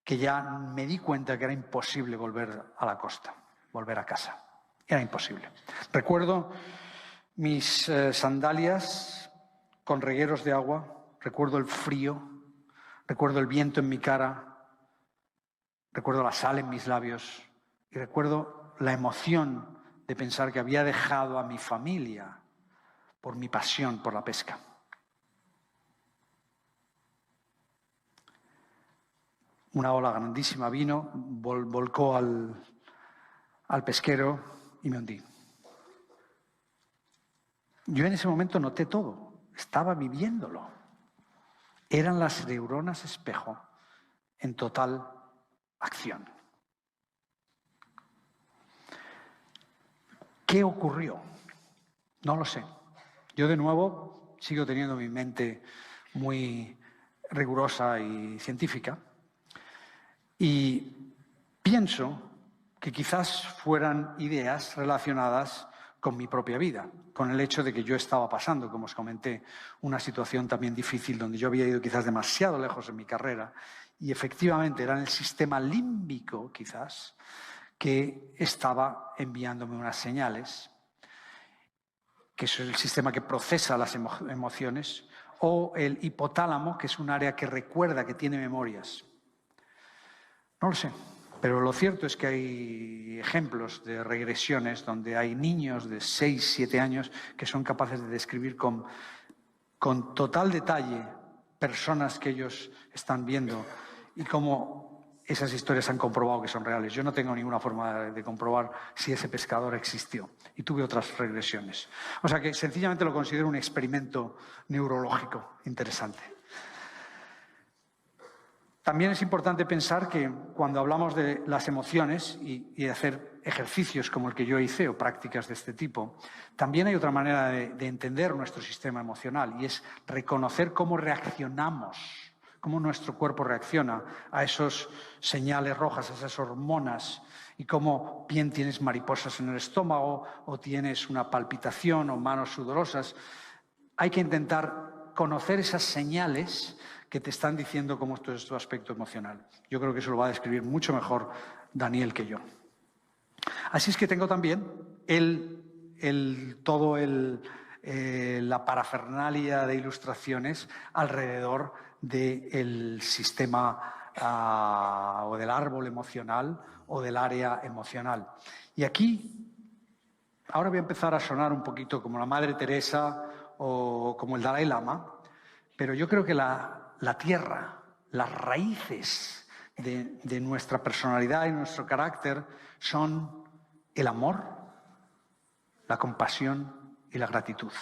que ya me di cuenta que era imposible volver a la costa, volver a casa. Era imposible. Recuerdo mis sandalias con regueros de agua, recuerdo el frío, recuerdo el viento en mi cara, recuerdo la sal en mis labios y recuerdo la emoción de pensar que había dejado a mi familia por mi pasión por la pesca. Una ola grandísima vino, volcó al pesquero y me hundí. Yo en ese momento noté todo, estaba viviéndolo. Eran las neuronas espejo en total acción. ¿Qué ocurrió? No lo sé. Yo, de nuevo, sigo teniendo mi mente muy rigurosa y científica y pienso que quizás fueran ideas relacionadas con mi propia vida, con el hecho de que yo estaba pasando, como os comenté, una situación también difícil donde yo había ido quizás demasiado lejos en mi carrera y efectivamente era en el sistema límbico, quizás, que estaba enviándome unas señales, que es el sistema que procesa las emociones, o el hipotálamo, que es un área que recuerda, que tiene memorias. No lo sé. Pero lo cierto es que hay ejemplos de regresiones donde hay niños de 6, 7 años que son capaces de describir con total detalle personas que ellos están viendo y cómo esas historias han comprobado que son reales. Yo no tengo ninguna forma de comprobar si ese pescador existió y tuve otras regresiones. O sea que sencillamente lo considero un experimento neurológico interesante. También es importante pensar que cuando hablamos de las emociones y de hacer ejercicios como el que yo hice o prácticas de este tipo, también hay otra manera de entender nuestro sistema emocional y es reconocer cómo reaccionamos, cómo nuestro cuerpo reacciona a esos señales rojas, a esas hormonas y cómo bien tienes mariposas en el estómago o tienes una palpitación o manos sudorosas. Hay que intentar conocer esas señales que te están diciendo cómo es tu aspecto emocional. Yo creo que eso lo va a describir mucho mejor Daniel que yo. Así es que tengo también la parafernalia de ilustraciones alrededor del sistema o del árbol emocional o del área emocional. Y aquí, ahora voy a empezar a sonar un poquito como la Madre Teresa o como el Dalai Lama, pero yo creo que la tierra, las raíces de nuestra personalidad y nuestro carácter son el amor, la compasión y la gratitud.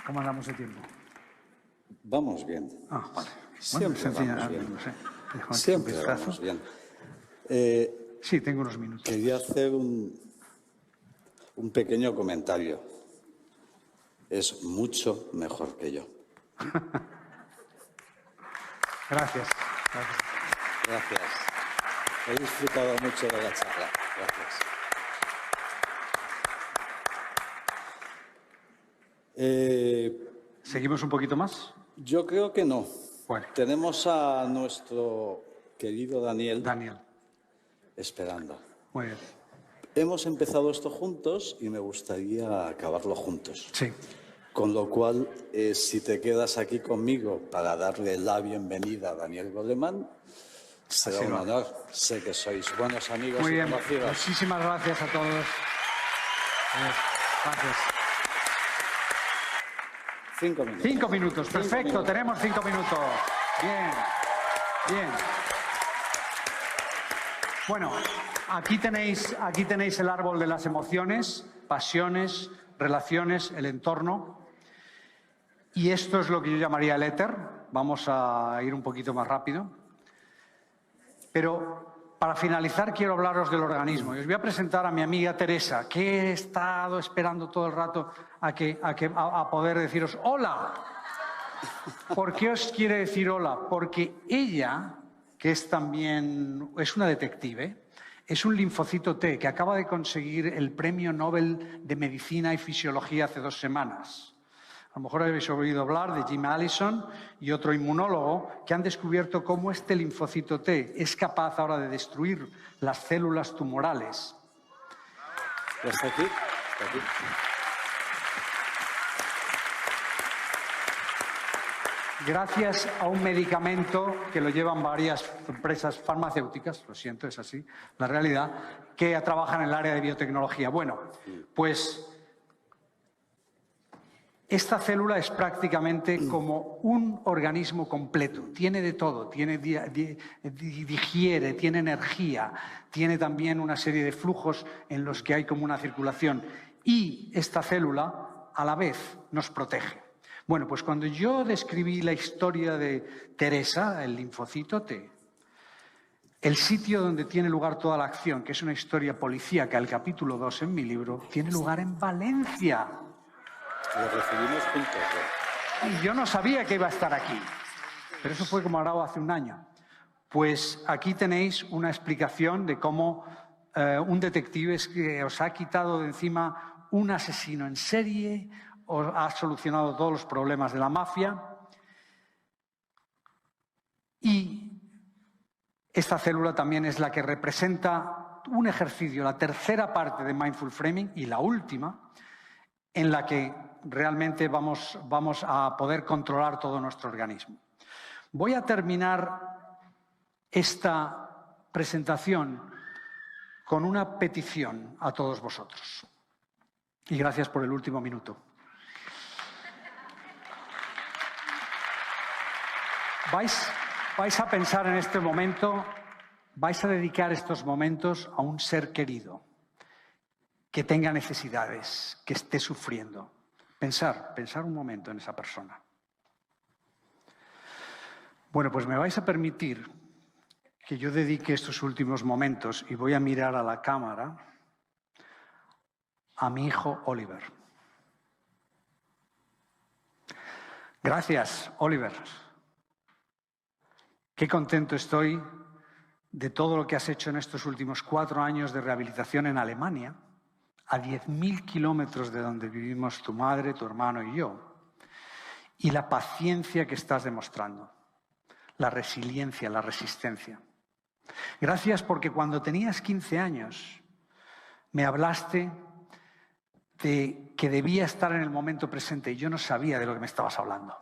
¿Cómo andamos de tiempo? Vamos bien. Ah, vale. Siempre vamos bien. No sé. Siempre vamos bien. Sí, tengo unos minutos. Quería hacer un pequeño comentario. Es mucho mejor que yo. Gracias. Gracias. He disfrutado mucho de la charla. Gracias. ¿Seguimos un poquito más? Yo creo que no. Bueno. Tenemos a nuestro querido Daniel esperando. Muy bien. Hemos empezado esto juntos y me gustaría acabarlo juntos. Sí. Con lo cual, si te quedas aquí conmigo para darle la bienvenida a Daniel Goleman, será un honor. Sé que sois buenos amigos Muy bien. y conocidos. Muchísimas gracias a todos. Gracias. 5 minutos. 5 minutos, perfecto, tenemos 5 minutos. Bien, bien. Bueno, aquí tenéis el árbol de las emociones, pasiones, relaciones, el entorno. Y esto es lo que yo llamaría el éter. Vamos a ir un poquito más rápido. Pero para finalizar quiero hablaros del organismo. Y os voy a presentar a mi amiga Teresa, que he estado esperando todo el rato a poder deciros hola. ¿Por qué os quiere decir hola? Porque ella, que es una detective, es un linfocito T que acaba de conseguir el Premio Nobel de Medicina y Fisiología hace 2 semanas. A lo mejor habéis oído hablar de Jim Allison y otro inmunólogo que han descubierto cómo este linfocito T es capaz ahora de destruir las células tumorales. ¿Está aquí? ¿Está aquí? Gracias a un medicamento que lo llevan varias empresas farmacéuticas, lo siento, es así, la realidad, que trabajan en el área de biotecnología. Bueno, pues Esta célula es prácticamente como un organismo completo, tiene de todo, digiere, tiene energía, tiene también una serie de flujos en los que hay como una circulación y esta célula a la vez nos protege. Bueno, pues cuando yo describí la historia de Teresa, el linfocito T, el sitio donde tiene lugar toda la acción, que es una historia policíaca, el capítulo 2 en mi libro, tiene lugar en Valencia. Lo recibimos juntos. Y yo no sabía que iba a estar aquí, pero eso fue como ahora hace un año. Pues aquí tenéis una explicación de cómo un detective es que os ha quitado de encima un asesino en serie, os ha solucionado todos los problemas de la mafia y esta célula también es la que representa un ejercicio, la tercera parte de Mindful Framing y la última, en la que realmente vamos a poder controlar todo nuestro organismo. Voy a terminar esta presentación con una petición a todos vosotros. Y gracias por el último minuto. Vais a pensar en este momento, vais a dedicar estos momentos a un ser querido que tenga necesidades, que esté sufriendo. Pensar un momento en esa persona. Bueno, pues me vais a permitir que yo dedique estos últimos momentos, y voy a mirar a la cámara, a mi hijo Oliver. Gracias, Oliver. Qué contento estoy de todo lo que has hecho en estos últimos 4 años de rehabilitación en Alemania, a 10.000 kilómetros de donde vivimos tu madre, tu hermano y yo, y la paciencia que estás demostrando, la resiliencia, la resistencia. Gracias porque cuando tenías 15 años me hablaste de que debía estar en el momento presente y yo no sabía de lo que me estabas hablando.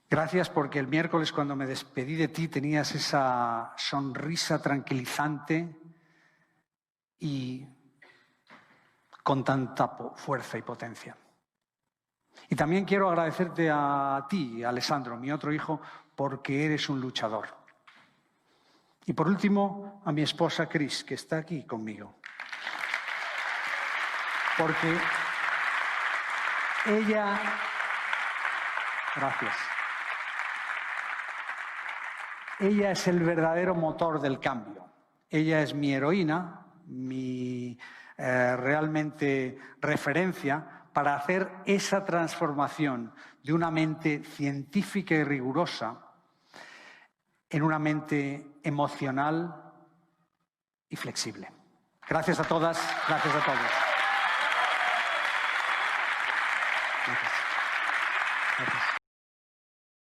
Gracias porque el miércoles cuando me despedí de ti tenías esa sonrisa tranquilizante y con tanta fuerza y potencia. Y también quiero agradecerte a ti, Alessandro, mi otro hijo, porque eres un luchador. Y por último, a mi esposa Cris, que está aquí conmigo. Porque ella... Gracias. Ella es el verdadero motor del cambio. Ella es mi heroína, mi realmente referencia para hacer esa transformación de una mente científica y rigurosa en una mente emocional y flexible. Gracias a todas, gracias a todos.